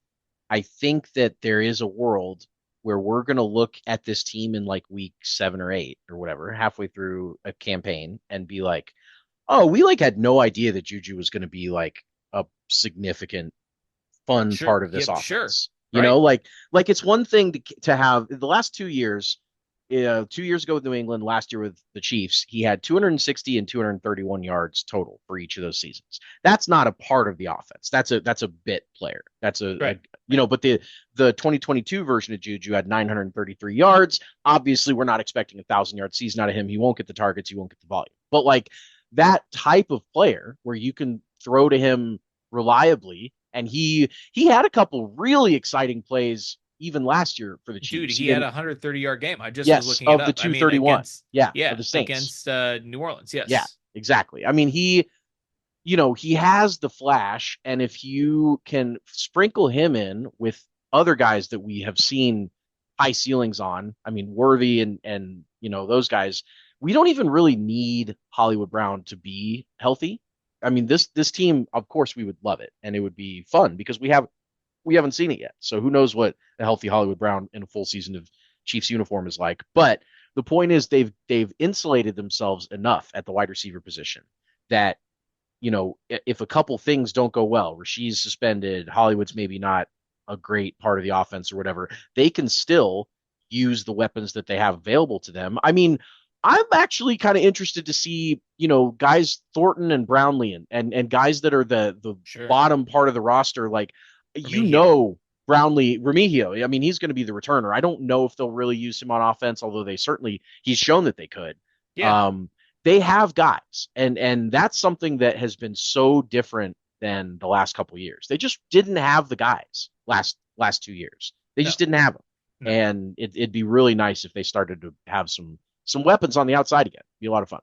I think that there is a world where we're going to look at this team in like week 7 or 8 or whatever, halfway through a campaign and be like, oh, we like had no idea that Juju was going to be like a significant fun Sure. part of this Yep. Sure. offense. Right. Like it's one thing to have the last 2 years. 2 years ago with New England, last year with the Chiefs, he had 260 and 231 yards total for each of those seasons. That's not a part of the offense. That's a bit player. That's Right. Right. but the 2022 version of Juju had 933 yards. Obviously, we're not expecting 1,000 yard season out of him. He won't get the targets. He won't get the volume. But like that type of player where you can throw to him reliably, and he had a couple really exciting plays even last year for the Dude, Chiefs. he He had a didn't. 130-yard game. I just was Yes, looking it of the up. I mean, 231. Yeah, of yeah, the Saints. against New Orleans. Yeah, Yes. exactly. I mean, he has the flash, and if you can sprinkle him in with other guys that we have seen high ceilings on, I mean, Worthy and those guys. We don't even really need Hollywood Brown to be healthy. I mean, this team, of course, we would love it, and it would be fun because we haven't seen it yet. So who knows what a healthy Hollywood Brown in a full season of Chiefs uniform is like. But the point is they've insulated themselves enough at the wide receiver position that if a couple things don't go well, Rasheed's suspended, Hollywood's maybe not a great part of the offense or whatever, they can still use the weapons that they have available to them. I mean, I'm actually kind of interested to see, guys Thornton and Brownlee and guys that are the Sure. bottom part of the roster, like Remigio. Brownlee, Remigio. I mean, he's going to be the returner. I don't know if they'll really use him on offense, although he's shown that they could. Yeah. Um, they have guys, and that's something that has been so different than the last couple of years. They just didn't have the guys last 2 years. They No. just didn't have them, No. and it'd be really nice if they started to have some weapons on the outside again. It'd be a lot of fun.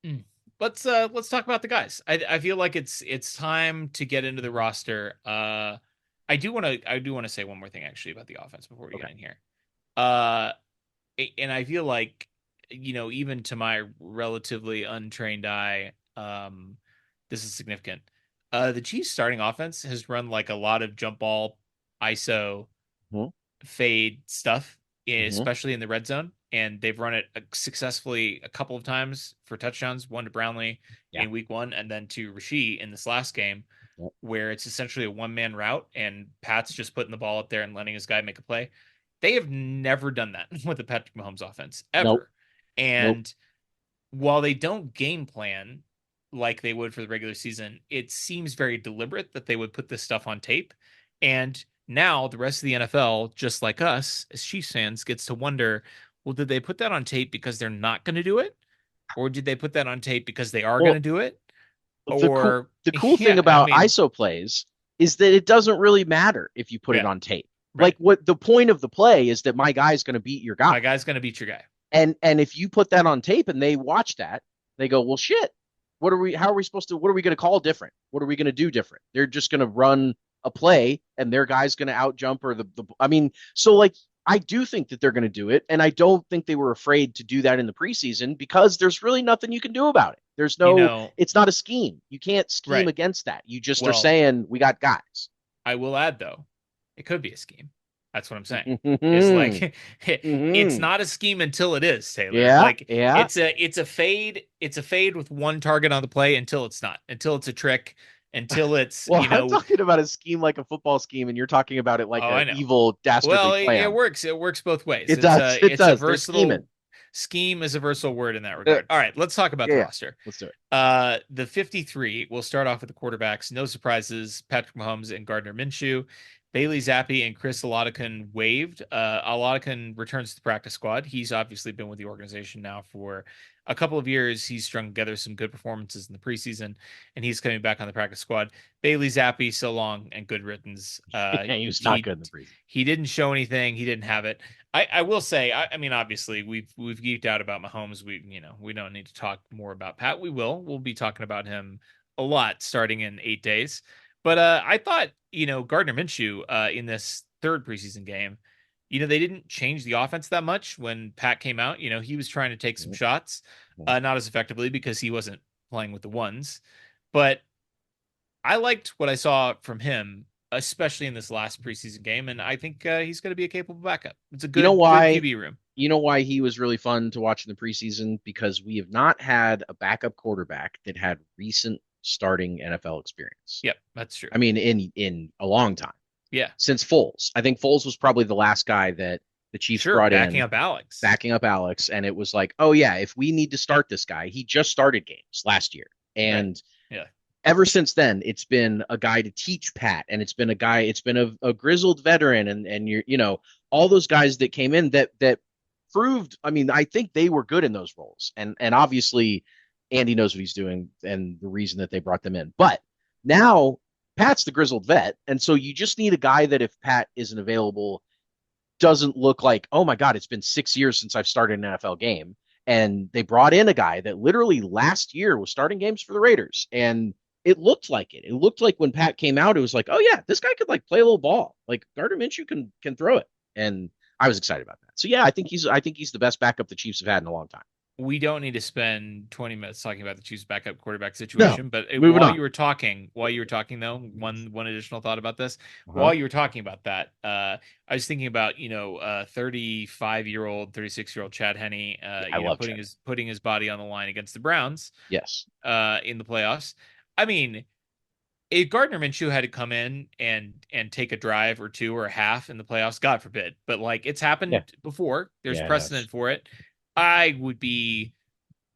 Mm. Let's talk about the guys. I feel like it's time to get into the roster. I do want to say one more thing actually about the offense before we Okay. get in here. Uh and I feel like even to my relatively untrained eye, this is significant. The Chiefs starting offense has run like a lot of jump ball, ISO, Mm-hmm. fade stuff, Mm-hmm. especially in the red zone. And they've run it successfully a couple of times for touchdowns, one to Brownlee Yeah. in week one, and then to Rashee in this last game, Yep. where it's essentially a one-man route and Pat's just putting the ball up there and letting his guy make a play. They have never done that with the Patrick Mahomes offense, Nope. ever. Nope. And while they don't game plan like they would for the regular season, it seems very deliberate that they would put this stuff on tape. And now the rest of the NFL, just like us as Chiefs fans, gets to wonder, well, did they put that on tape because they're not going to do it? Or did they put that on tape because they are going Well, to do it? the cool Or, the cool thing yeah, I about mean, ISO plays is that it doesn't really matter if you put it yeah, on tape. right. Like what the point of the play is that my guy's going to beat your guy. My guy's going to beat your guy. And if you put that on tape and they watch that, they go, "Well, shit. How are we supposed to what are we going to call different? What are we going to do different?" They're just going to run a play and their guy's going to out jump or the I mean, so like I do think that they're going to do it, and I don't think they were afraid to do that in the preseason because there's really nothing you can do about it. You know, It's not a scheme. You can't scheme right. against that. You just are Well, saying we got guys. I will add though, it could be a scheme. That's what I'm saying. Is Hmm. like it's Hmm. not a scheme until it is, Taylor. Yeah, Like yeah. it's a fade with one target on the play until it's not. Until it's a trick, until it's, Well, I'm talking about a scheme like a football scheme, and you're talking about it like oh, a I know. evil, Well, dastardly it plan. works. It works both ways. It does. It It's a does. They're scheming. versatile scheme is a versatile word in that Uh, regard. All right, let's talk about yeah, the yeah. roster. Let's do it. The 53, we'll start off with the quarterbacks. No surprises. Patrick Mahomes and Gardner Minshew. Bailey Zappi and Chris Oladikin waived. Oladikin returns to the practice squad. He's obviously been with the organization now for a couple of years. He's strung together some good performances in the preseason, and he's coming back on the practice squad. Bailey Zappi, so long and good riddance. He was not He good in the preseason. he didn't show anything. He didn't have it. I will say, I mean, obviously we've geeked out about Mahomes. We don't need to talk more about Pat. We will. We'll be talking about him a lot starting in 8 days. But I thought, Gardner Minshew in this third preseason game, they didn't change the offense that much when Pat came out. He was trying to take some shots, not as effectively because he wasn't playing with the ones. But I liked what I saw from him, especially in this last preseason game, and I think he's going to be a capable backup. It's a You know good why? QB room. You know why he was really fun to watch in the preseason? Because we have not had a backup quarterback that had recent starting NFL experience. Yep, that's true. I mean, in a long time. Yeah, Since Foles. I think Foles was probably the last guy that the Chiefs sure. brought Backing in, up Alex. backing up Alex, and it was like, oh yeah, if we need to start this guy, he just started games last year, Right. and Yeah. ever since then, it's been a guy to teach Pat, and it's been a grizzled veteran, and all those guys that came in that proved. I mean, I think they were good in those roles, and obviously Andy knows what he's doing, and the reason that they brought them in. But now Pat's the grizzled vet, and so you just need a guy that if Pat isn't available, doesn't look like, oh my God, it's been 6 years since I've started an NFL game. And they brought in a guy that literally last year was starting games for the Raiders. And it looked like it. It looked like when Pat came out, it was like, oh yeah, this guy could like play a little ball. Like Gardner Minshew can throw it. And I was excited about that. So yeah, I think he's the best backup the Chiefs have had in a long time. We don't need to spend 20 minutes talking about the Chiefs backup quarterback No, situation, but moving on. while you were talking though, one additional thought about this. Uh-huh. While you were talking about that, I was thinking about, 35-year-old, 36-year-old Chad Henne, Yeah, I love putting Chad. his body on the line against the Browns Yes. in the playoffs. I mean, if Gardner Minshew had to come in and take a drive or two or a half in the playoffs, God forbid, but like it's Yeah. happened before, there's Yeah, it precedent has. for it. I would be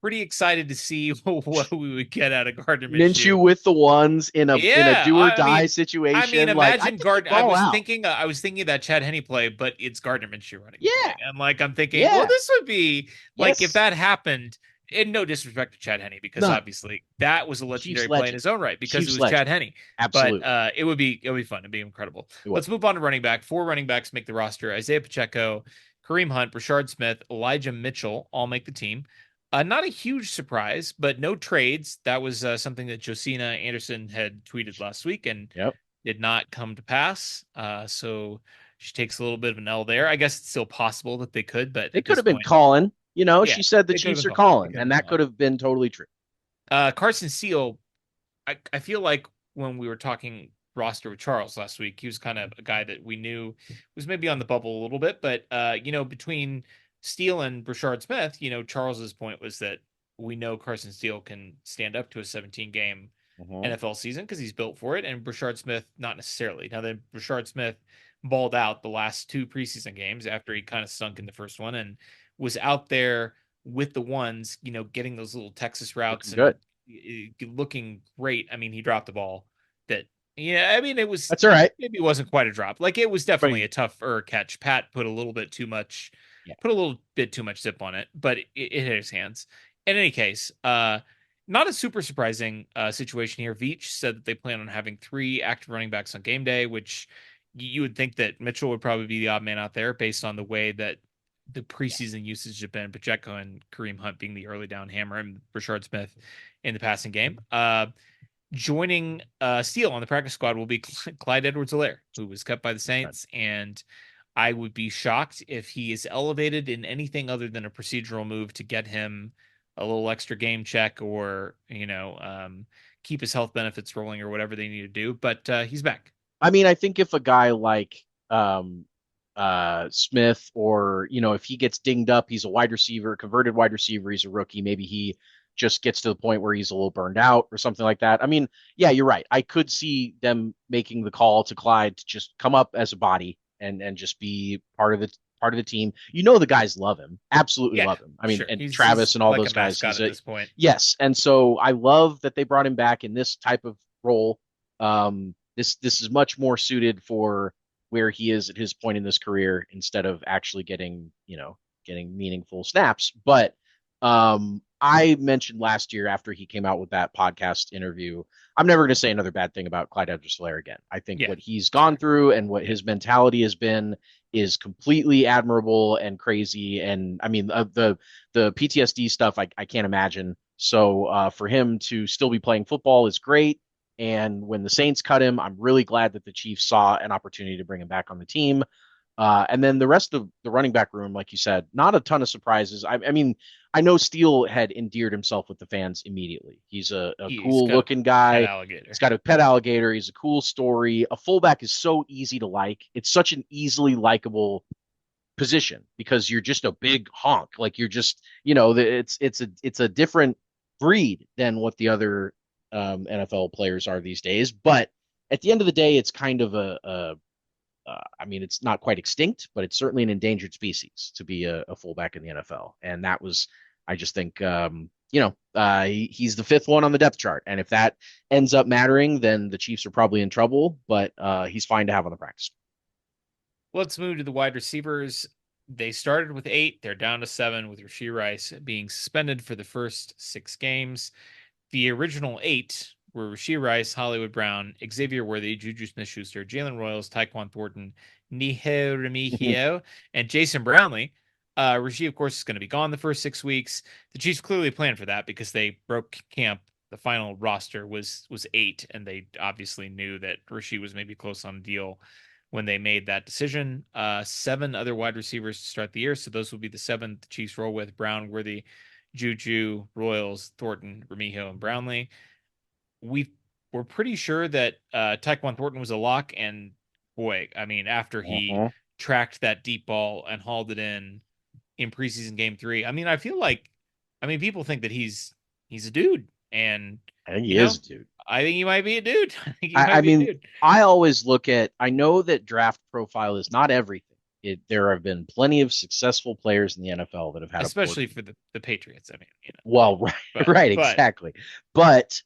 pretty excited to see what we would get out of Gardner Minshew. Minshew with the ones in a Yeah, do or I die mean, situation. Like I imagine think he'd Gardner. ball out. I was thinking of that Chad Henne play, but it's Gardner Minshew running the Yeah. thing, and like I'm thinking, well, Yeah. this would be like if Yes. that happened. And no disrespect to Chad Henne, because None. obviously that was a Chiefs legendary play in legend. his own right because it Chiefs was Chad legend. Henne. But Absolutely. it would be fun. It'd be incredible. It would. Let's move on to running back. Four running backs make the roster: Isaiah Pacheco, Kareem Hunt, Rashard Smith, Elijah Mitchell all make the team. Not a huge surprise, but no trades. That was something that Josina Anderson had tweeted last week and Yep. did not come to pass. So she takes a little bit of an L there. I guess it's still possible that they could, but They at could this have been point, calling. yeah, She said the they could have Chiefs been are calling. They calling, could have and been that could calling. have been totally true. Carson Steele, I feel like when we were talking roster with Charles last week, he was kind of a guy that we knew was maybe on the bubble a little bit, but between Steele and Brashard Smith, Charles's point was that we know Carson Steele can stand up to a 17 game Mhm. NFL season because he's built for it, and Brashard Smith not necessarily. Now then, Brashard Smith balled out the last two preseason games after he kind of stunk in the first one and was out there with the ones, getting those little Texas Looking routes and good. looking great. I mean, he dropped the ball that, yeah, I mean, it was That's all right. maybe it wasn't quite a drop. Like it was But definitely a tougher catch. Pat yeah, put a little bit too much zip on it, but it hit his hands. In any case, not a super surprising situation here. Veach said that they plan on having three active running backs on game day, which you would think that Mitchell would probably be the odd man out there based on the way that the yeah, preseason usage have been. Pacheco and Kareem Hunt being the early down hammer, and Rashard Smith in the passing game. Joining Steele on the practice squad will be Clyde Edwards-Helaire, who was cut by the right. Saints, and I would be shocked if he is elevated in anything other than a procedural move to get him a little extra game check or keep his health benefits rolling or whatever they need to do. But he's back. I mean, I think if a guy like Smith, or if he gets dinged up, he's a wide receiver, converted wide receiver, he's a rookie, maybe he just gets to the point where he's a little burned out or something like that. I mean, yeah, you're right. I could see them making the call to Clyde to just come up as a body and just be part of the team. The guys love him, absolutely Yeah, love him. I mean, sure. and He's Travis and all like a those guys. mascot He's at a this point. yes, and so I love that they brought him back in this type of role. This is much more suited for where he is at his point in this career instead of actually getting meaningful snaps. But I mentioned last year after he came out with that podcast interview, I'm never going to say another bad thing about Clyde Edwards-Helaire again. I think Yeah, what he's that's gone fair. through and what Yeah. his mentality has been is completely admirable and crazy. And I mean, the PTSD stuff, I can't imagine. So for him to still be playing football is great. And when the Saints cut him, I'm really glad that the Chiefs saw an opportunity to bring him back on the team. And then the rest of the running back room, like you said, not a ton of surprises. I mean, I know Steele had endeared himself with the fans immediately. He's a He's cool got a looking pet guy. He's alligator. got a pet alligator. He's a cool story. A fullback is so easy to like. It's such an easily likable position because you're just a big honk. Like you're just, it's a different breed than what the other NFL players are these days. But at the end of the day, it's kind of I mean, it's not quite extinct, but it's certainly an endangered species to be a fullback in the NFL. And that was, I just think, he's the fifth one on the depth chart. And if that ends up mattering, then the Chiefs are probably in trouble. But he's fine to have on the practice. Let's move to the wide receivers. They started with 8. They're down to 7 with Rashee Rice being suspended for the first 6 games. The original 8 were Rashee Rice, Hollywood Brown, Xavier Worthy, Juju Smith-Schuster, Jalen Royals, Tyquan Thornton, Niho Remigio, and Jason Brownlee. Rashee, of course, is going to be gone the first 6 weeks. The Chiefs clearly planned for that because they broke camp. The final roster was 8, and they obviously knew that Rashee was maybe close on a deal when they made that decision. Seven other wide receivers to start the year. So those will be the seven the Chiefs roll with: Brown, Worthy, Juju, Royals, Thornton, Remigio, and Brownlee. We were pretty sure that Tyquan Thornton was a lock. And boy, I mean, after he Mhm. tracked that deep ball and hauled it in preseason game 3, I mean, I feel like, I mean, people think that he's a dude, and I think you he is, know, dude. I think he might be a dude. I think he I might be a mean, dude. I always look at, I know that draft profile is not everything. There have been plenty of successful players in the NFL that have had a poor, Especially for the Patriots. I mean, well, right, but right, but exactly. But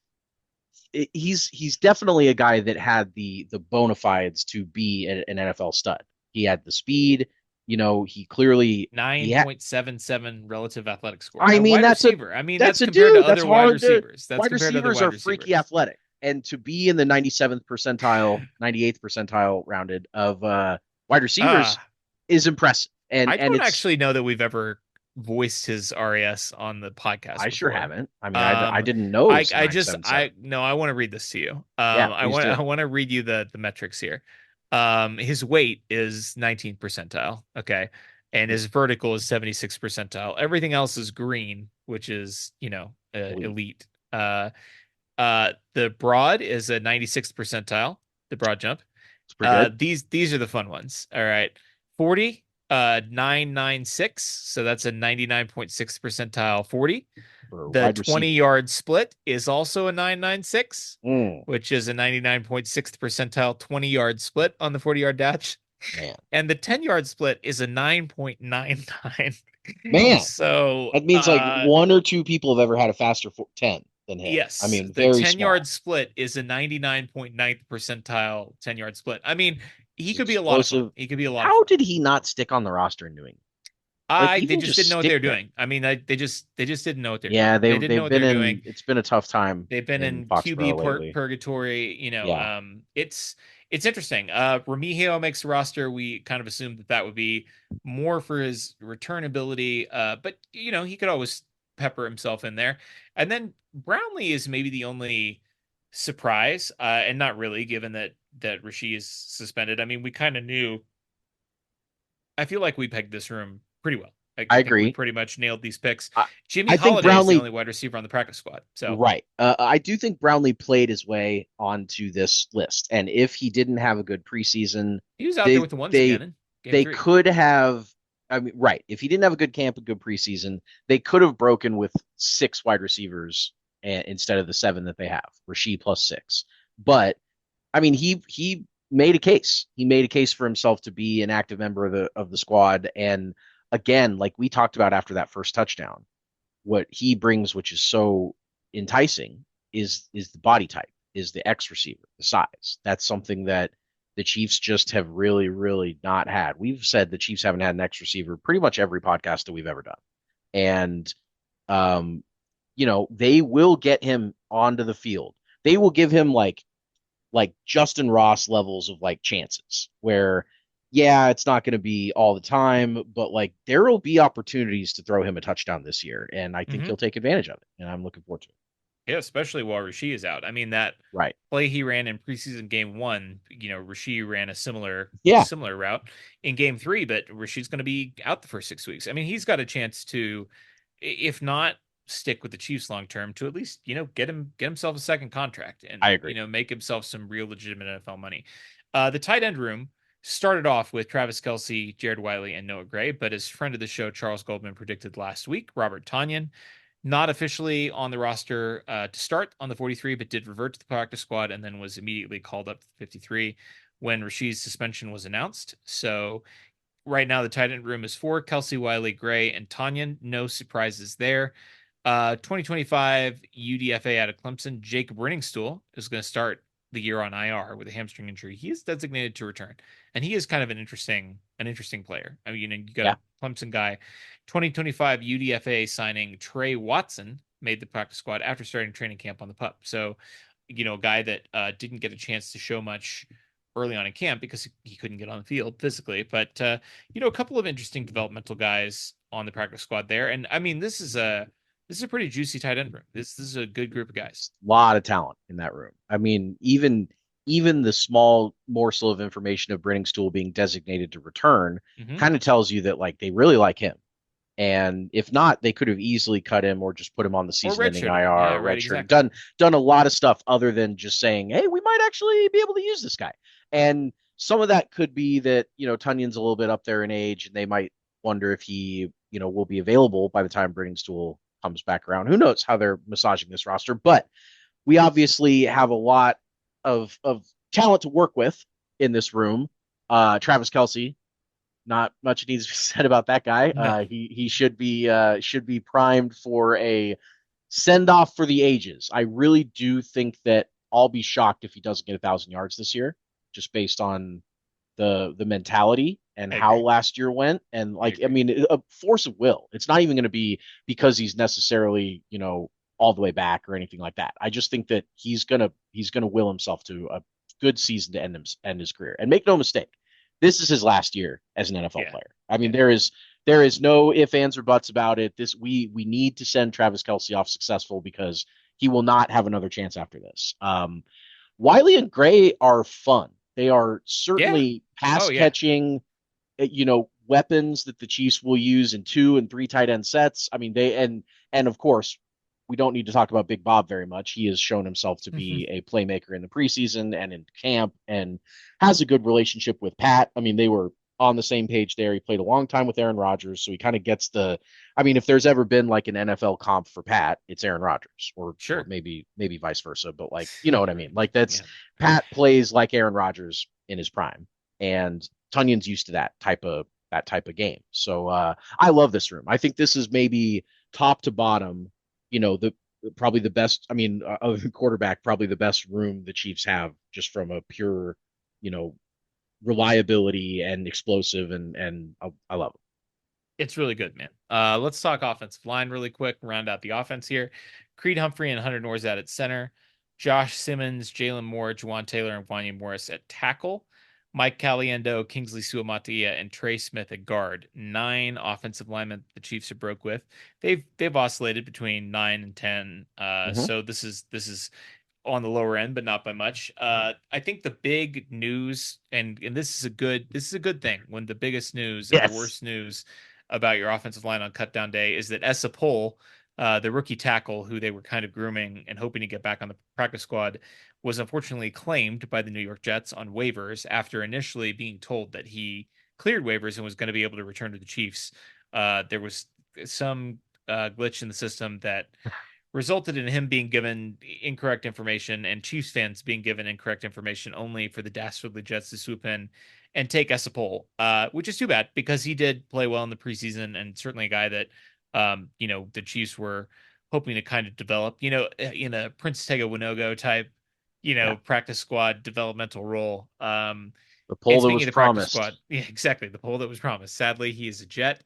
he's definitely a guy that had the bona fides to be an NFL stud. He had the speed, he clearly he had. 9.77 relative athletic score I at mean, wide receiver. I mean, that's that's a compared to dude. That's other wide hard to. receivers. That's Wide compared to other receivers wide are freaky receivers. athletic, and to be in the 97th percentile, 98th percentile rounded of wide Uh, receivers is impressive. And I and don't it's actually know that we've ever voiced his RAS on the podcast I sure before. haven't. I mean, I Um, didn't know it was I just 977. I no, I want to read this to you. Yeah, I please want do. I want to read you the metrics here. His weight is 19th percentile, okay, and his vertical is 76th percentile. Everything else is green, which is Elite. elite. The broad is a 96th percentile, the broad jump. It's pretty good These are the fun ones. All right. 40, 996. So that's a 99.6 percentile 40. for a The wide 20 receiver. yard split is also a 996, Mm, which is a 99.6th percentile 20-yard split on the 40-yard dash. man, And the 10-yard split is a 9.99. man, So, that means like one or two people have ever had a faster 10 than him. I yes, mean, the very 10-yard small. split is a 99.9th percentile 10-yard split. I mean, he He's could be a lot of fun. explosive. He could be a lot of How fun. did he not stick on the roster in New England? Like They even just just didn't know what stick they're there. doing. I mean, they just didn't know what they're Yeah, doing. They didn't know they've what been they're in. doing. It's been a tough time They've been in in QB Foxborough lately. purgatory. Yeah, It's interesting. Remigio makes the roster. We kind of assumed that that would be more for his return ability. But he could always pepper himself in there. And then Brownlee is maybe the only surprise, and not really, given that Rashee is suspended. I mean, we kind of knew. I feel like we pegged this room pretty well. I I think we agree. pretty much nailed these picks. I, Jimmy I think Holiday is the Brownlee. only wide receiver on the practice squad. So Right. I do think Brownlee played his way onto this list, and if he didn't have a good preseason, he was out there they with the ones they again in game they 3. could have. I mean, right. If he didn't have a good camp, a good preseason, they could have broken with six wide receivers instead of the seven that they have. Rashee plus six. But I mean, he made a case. He made a case for himself to be an active member of the squad. And again, like we talked about after that first touchdown, what he brings, which is so enticing, is the body type, is the X receiver, the size. That's something that the Chiefs just have really, really not had. We've said the Chiefs haven't had an X receiver pretty much every podcast that we've ever done. And um, they will get him onto the field. They will give him like Justin Ross levels of like chances where yeah, it's not going to be all the time, but like there will be opportunities to throw him a touchdown this year, and I think Mm-hmm. he'll take advantage of it, and I'm looking forward to it. Yeah, especially while Rashee is out. I mean, that Right. play he ran in preseason game 1, Rashee ran a Yeah, similar route in game 3, but Rashee's going to be out the first 6 weeks. I mean, he's got a chance to, if not stick with the Chiefs long term, to at least get himself a second contract and I agree. make himself some real legitimate NFL money. The tight end room started off with Travis Kelce, Jared Wiley, and Noah Gray, but as friend of the show Charles Goldman predicted last week, Robert Tonyan, not officially on the roster to start on the 43, but did revert to the practice squad and then was immediately called up to the 53 when Rasheed's suspension was announced. So right now the tight end room is four: Kelsey, Wiley, Gray, and Tanyan. No surprises there. 2025 UDFA out of Clemson, Jacob Renningstool is going to start the year on IR with a hamstring injury. He is designated to return, and he is kind of an interesting player. I mean, you got Yeah. a Clemson guy. 2025 UDFA signing Trey Watson made the practice squad after starting training camp on the pup. So, a guy that didn't get a chance to show much early on in camp because he couldn't get on the field physically. But a couple of interesting developmental guys on the practice squad there. And I mean, this is a pretty juicy tight end room. This is a good group of guys. A lot of talent in that room. I mean, even even the small morsel of information of Brenningstool being designated to return Hmm. kind of tells you that like they really like him. And if not, they could have easily cut him or just put him on the Or season-ending redshirted him. Yeah, IR, right. redshirt, Exactly. done a lot of stuff other than just saying, "Hey, we might actually be able to use this guy." And some of that could be that Tunyon's a little bit up there in age, and they might wonder if he will be available by the time Brenningstool comes back around. Who knows how they're massaging this roster? But we obviously have a lot of talent to work with in this room. Travis Kelsey, not much needs to be said about that guy. No. He should be primed for a send off for the ages. I really do think that I'll be shocked if he doesn't get 1,000 yards this year, just based on the mentality and I how agree. last year went. And I like, I agree. mean, a force of will. It's not even going to be because he's necessarily all the way back or anything like that. I just think that he's gonna will himself to a good season to end his career. And make no mistake, this is his last year as an NFL Yeah. player. I mean, Yeah. there is no ifs, ands, or buts about it. We need to send Travis Kelsey off successful because he will not have another chance after this. Wiley and Gray are fun. They are Yeah. certainly Oh pass yeah. catching, weapons that the Chiefs will use in 2 and 3 tight end sets. I mean, and of course, we don't need to talk about Big Bob very much. He has shown himself to be a playmaker in the preseason and in camp and has a good relationship with Pat. I mean, they were on the same page there. He played a long time with Aaron Rodgers, so he kind of gets I mean, if there's ever been like an NFL comp for Pat, it's Aaron Rodgers, or Sure. maybe vice versa. But like, you know what I mean? Right. Like that's Yeah. Pat plays like Aaron Rodgers in his prime, and Tunyon's used to that type of game. So I love this room. I think this is maybe top to bottom, the probably the best. I mean, other than quarterback, probably the best room the Chiefs have just from a pure, you know, reliability and explosive, and I love it. It's really good, man. Let's talk offensive line really quick. Round out the offense here. Creed Humphrey and Hunter Norzad at center. Josh Simmons, Jalen Moore, Juwan Taylor, and Wanya Morris at tackle. Mike Caliendo, Kingsley Suamatia, and Trey Smith at guard. 9 offensive linemen the Chiefs have broke with. They've oscillated between 9 and 10. Mm-hmm. So this is on the lower end, but not by much. I think the big news, and this is a good thing when the biggest news and the Yes, worst news about your offensive line on cutdown day is that Essa Pohl, the rookie tackle who they were kind of grooming and hoping to get back on the practice squad, was unfortunately claimed by the New York Jets on waivers after initially being told that he cleared waivers and was going to be able to return to the Chiefs. There was some glitch in the system that resulted in him being given incorrect information and Chiefs fans being given incorrect information only for the dastardly Jets to swoop in and take Essapol, which is too bad because he did play well in the preseason and certainly a guy that, the Chiefs were hoping to kind of develop, in a Prince Tega Winogo type, yeah, practice squad developmental role. the And poll that speaking was of the practice promised. squad, yeah, exactly. The poll that was promised. Sadly, he is a Jet.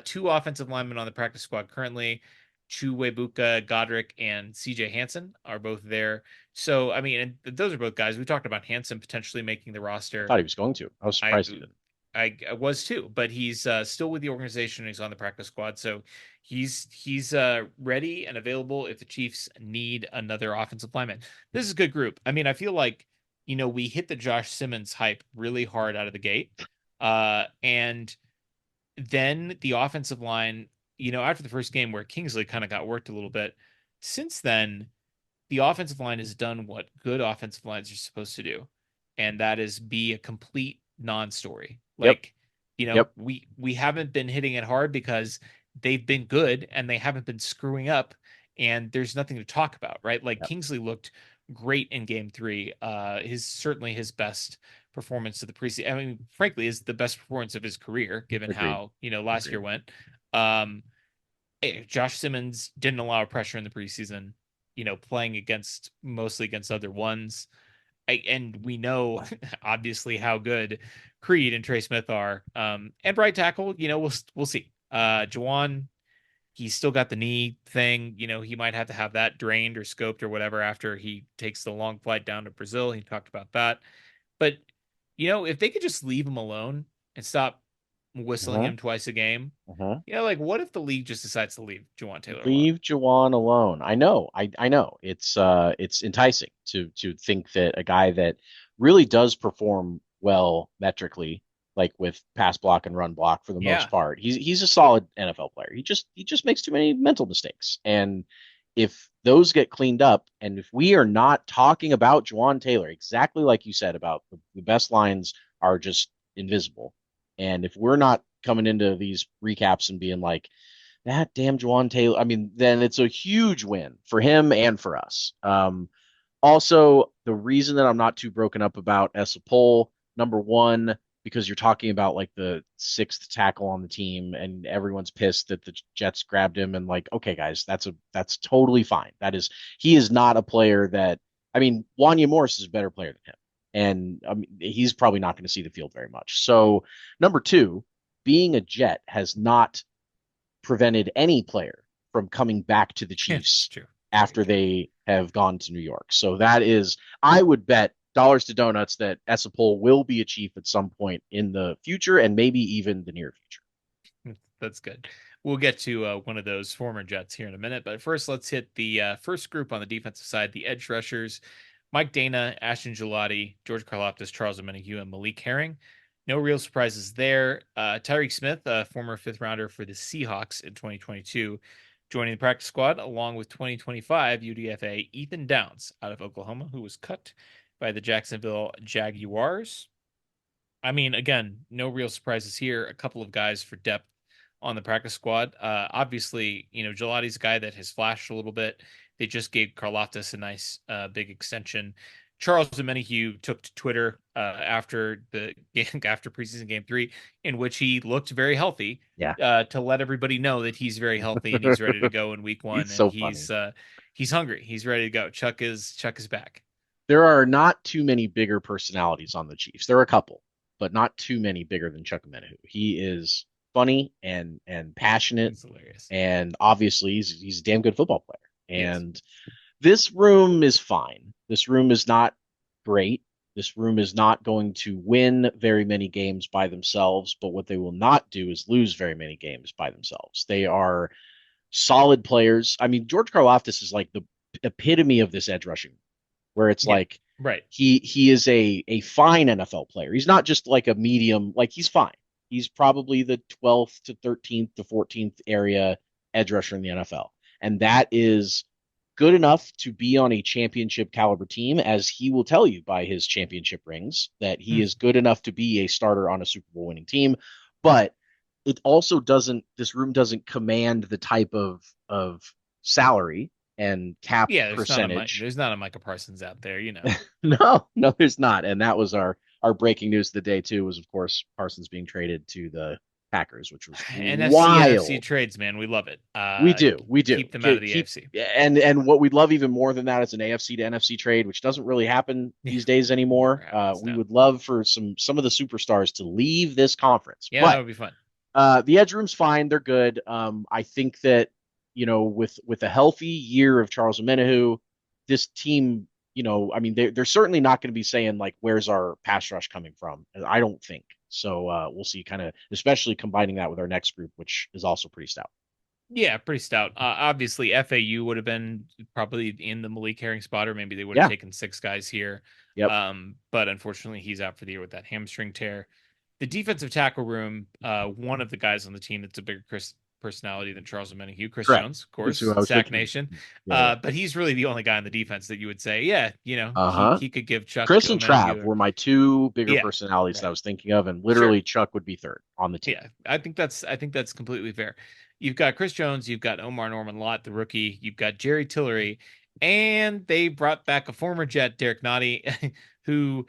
2 offensive linemen on the practice squad currently. Chuwebuka Godric and CJ Hansen are both there. So, I mean, and those are both guys. We talked about Hansen potentially making the I roster. thought he was going to. I was I surprised he didn't. I was too, but he's still with the organization. He's on the practice squad, so he's ready and available if the Chiefs need another offensive lineman. This is a good group. I mean, I feel like we hit the Josh Simmons hype really hard out of the gate, and then the offensive line. After the first game where Kingsley kind of got worked a little bit, since then the offensive line has done what good offensive lines are supposed to do, and that is be a complete non-story. Yep, Like, yep, we haven't been hitting it hard because they've been good and they haven't been screwing up, and there's nothing to talk about, right? Like yep. Kingsley looked great in game 3. His certainly his best performance of the preseason. I mean, frankly, is the best performance of his career, given Agreed, how, last year agreed. went. Um, Josh Simmons didn't allow pressure in the preseason, playing mostly against other ones. And we know obviously how good Creed and Trey Smith are. And right tackle, we'll see. Juwan, he's still got the knee thing. He might have to have that drained or scoped or whatever after he takes the long flight down to Brazil. He talked about that. But if they could just leave him alone and stop whistling Uh-huh. him twice a game. Uh-huh. Yeah, like what if the league just decides to leave Jawan Taylor alone? Leave Jawan alone. I know. I know. It's enticing to think that a guy that really does perform well metrically, like with pass block and run block for the most Yeah. part. He's a solid NFL player. He just makes too many mental mistakes. And if those get cleaned up, and if we are not talking about Jawan Taylor, exactly like you said about the best lines are just invisible. And if we're not coming into these recaps and being like, that damn Juwan Taylor. I mean, then it's a huge win for him and for us. Also, the reason that I'm not too broken up about Essapol, number one, because you're talking about like the sixth tackle on the team, and everyone's pissed that the Jets grabbed him, and like, okay, guys, that's totally fine. He is not a player that I mean, Wanya Morris is a better player than him, and he's probably not going to see the field very much. So, number two, being a Jet has not prevented any player from coming back to the Yeah, it's Chiefs true. Very after true. they have gone to New York. So that is, I would bet dollars to donuts that Essapol will be a Chief at some point in the future and maybe even the near future. That's good. We'll get to one of those former Jets here in a minute, but first let's hit the first group on the defensive side, the edge rushers. Mike Dana, Ashton Gelati, George Karlaftis, Charles Omenihu, and Malik Herring. No real surprises there. Tyreek Smith, a former fifth rounder for the Seahawks in 2022, joining the practice squad along with 2025 UDFA Ethan Downs out of Oklahoma, who was cut by the Jacksonville Jaguars. I mean, again, no real surprises here. A couple of guys for depth on the practice squad. Obviously, Gelati's a guy that has flashed a little bit. They just gave Karlaftis a nice big extension. Charles Omenihu took to Twitter after the game, after preseason game 3, in which he looked very healthy, Yeah. to let everybody know that he's very healthy and he's ready to go in week He's 1, and so he's funny. uh, he's hungry. He's ready to go. Chuck is back. There are not too many bigger personalities on the Chiefs. There are a couple, but not too many bigger than Chuck Menahu. He is funny and passionate, He's hilarious. and obviously he's a damn good football player. He is. And this room is fine. This room is not great. This room is not going to win very many games by themselves, but what they will not do is lose very many games by themselves. They are solid players. I mean, George Karlaftis is like the epitome of this edge rushing, where it's Yeah. like Right. he is a fine NFL player. He's not just like a medium, like he's fine. He's probably the 12th to 13th to 14th area edge rusher in the NFL. And that is good enough to be on a championship caliber team, as he will tell you by his championship rings, that he is good enough to be a starter on a Super Bowl winning team. But it also doesn't, this room doesn't command the type of salary and cap Yeah, percentage. there's not a Micah Parsons out there, you know. No, no, there's not. And that was our breaking news of the day too, was of course Parsons being traded to the Packers, which was NFC wild. trades, man, we love it. We do. Keep them out of the Keep AFC. and what we'd love even more than that is an AFC to NFC trade, which doesn't really happen Yeah, these days never anymore. happens We now. would love for some of the superstars to leave this conference, Yeah, that but would be fun. the edge room's fine. They're good. I think that with a healthy year of Charles Omenihu, this team, I mean, they're certainly not going to be saying like, "Where's our pass rush coming from?" I don't think so. We'll see. Kind of, especially combining that with our next group, which is also pretty stout. Yeah, pretty stout. Obviously, FAU would have been probably in the Malik Herring spot, or maybe they would have Yeah. taken 6 guys here. Yep. But unfortunately, he's out for the year with that hamstring tear. The defensive tackle room, one of the guys on the team that's a bigger personality than Charles Omenihu, Chris Correct. Jones, of That's who course, I was Sack thinking. Nation. Yeah. Yeah. But he's really the only guy on the defense that you would say, yeah, he Uh-huh. he could give Chuck Chris and Trav Omenihu. were my two bigger Yeah, personalities that I right. was thinking of, and Sure. literally Chuck would be third on the team. Yeah, I think that's completely fair. You've got Chris Jones, you've got Omar Norman Lott, the rookie, you've got Jerry Tillery, and they brought back a former Jet, Derek Nottie, who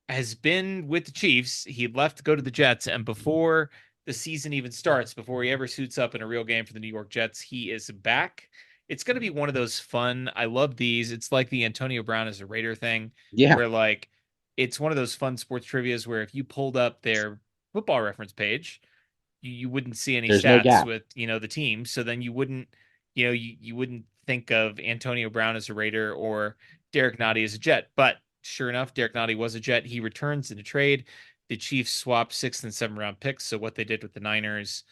has been with the Chiefs. He left to go to the Jets, and before the season even starts, before he ever suits up in a real game for the New York Jets, he is back. It's going to be one of those fun. I love these. It's like the Antonio Brown as a Raider thing, Yeah. where like it's one of those fun sports trivias where if you pulled up their football reference page, you wouldn't see any There's no stats gap. with the team, so then you wouldn't you wouldn't think of Antonio Brown as a Raider or Derek Nottie as a Jet. But sure enough, Derek Nottie was a Jet. He returns in a trade the Chiefs swapped 6th and 7th round picks. So what they did with the Niners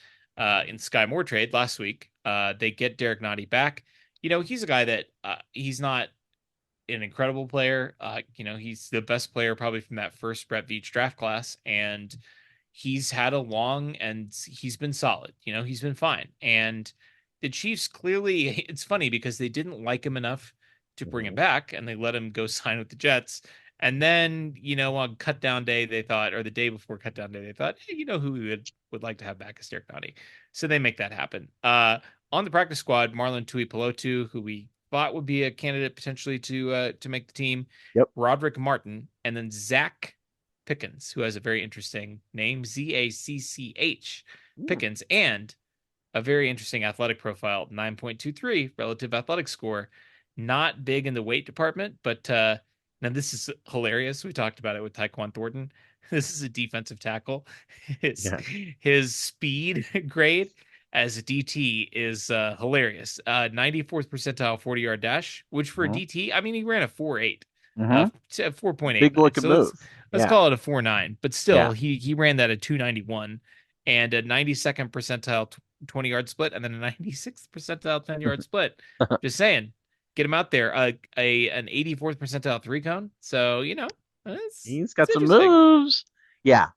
in Sky Moore trade last week, they get Derek Nottie back. He's a guy that he's not an incredible player. He's the best player probably from that first Brett Veach draft class, and he's had a long and he's been solid. He's been fine. And the Chiefs clearly, it's funny because they didn't like him enough to bring him Mhm. back, and they let him go sign with the Jets. And then, on cut down day, they thought, or the day before cut down day, they thought, hey, who we would like to have back is Derek Nottie. So they make that happen. On the practice squad, Marlon Tui Pelotu, who we thought would be a candidate potentially to make the team, Yep. Roderick Martin, and then Zach Pickens, who has a very interesting name, Zaccch Mm. Pickens, and a very interesting athletic profile, 9.23 relative athletic score. Not big in the weight department, but now this is hilarious. We talked about it with Tyquan Thornton. This is a defensive tackle. His Yeah. his speed grade as a DT is hilarious. 94th percentile 40-yard dash, which for a Mhm. DT, I mean, he ran a 4.8, Mhm. 4.89. Big looking So move. let's Yeah. call it a 4.9. But still, Yeah. he ran that at 291 and a 92nd percentile 20-yard split, and then a 96th percentile 10-yard split. Just saying, get him out there. An 84th percentile three cone. So He's it's got some interesting. moves. Yeah.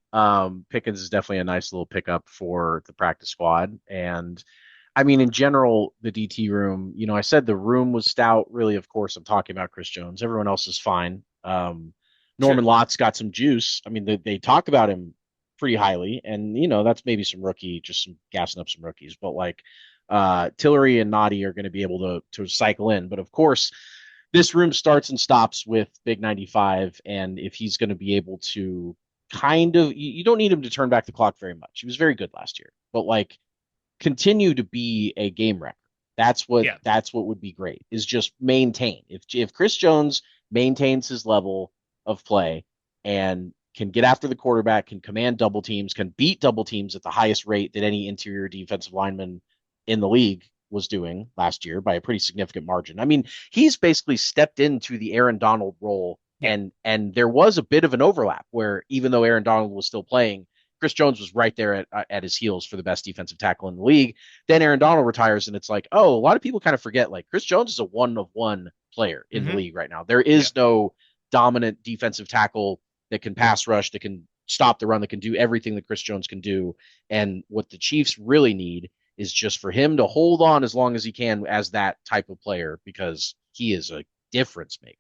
Pickens is definitely a nice little pickup for the practice squad. And I mean, in general, the DT room, I said the room was stout. Really, of course, I'm talking about Chris Jones. Everyone else is fine. Norman Sure. Lott's got some juice. I mean, they talk about him pretty highly, and that's maybe some rookie, just some gassing up some rookies. But like Tillery and Noddy are going to be able to cycle in. But of course, this room starts and stops with Big 95, and if he's going to be able to kind of, you don't need him to turn back the clock very much. He was very good last year, but like continue to be a game wrecker. Yeah. That's what would be great is just maintain. If Chris Jones maintains his level of play and can get after the quarterback, can command double teams, can beat double teams at the highest rate that any interior defensive lineman in the league was doing last year by a pretty significant margin. I mean, he's basically stepped into the Aaron Donald role, Yeah. and there was a bit of an overlap where even though Aaron Donald was still playing, Chris Jones was right there at his heels for the best defensive tackle in the league. Then Aaron Donald retires, and it's like, oh, a lot of people kind of forget like Chris Jones is a one of one player in the Mm-hmm. league right now. There Yeah. is no dominant defensive tackle that can pass rush, that can stop the run, that can do everything that Chris Jones can do. And what the Chiefs really need is just for him to hold on as long as he can as that type of player because he is a difference maker.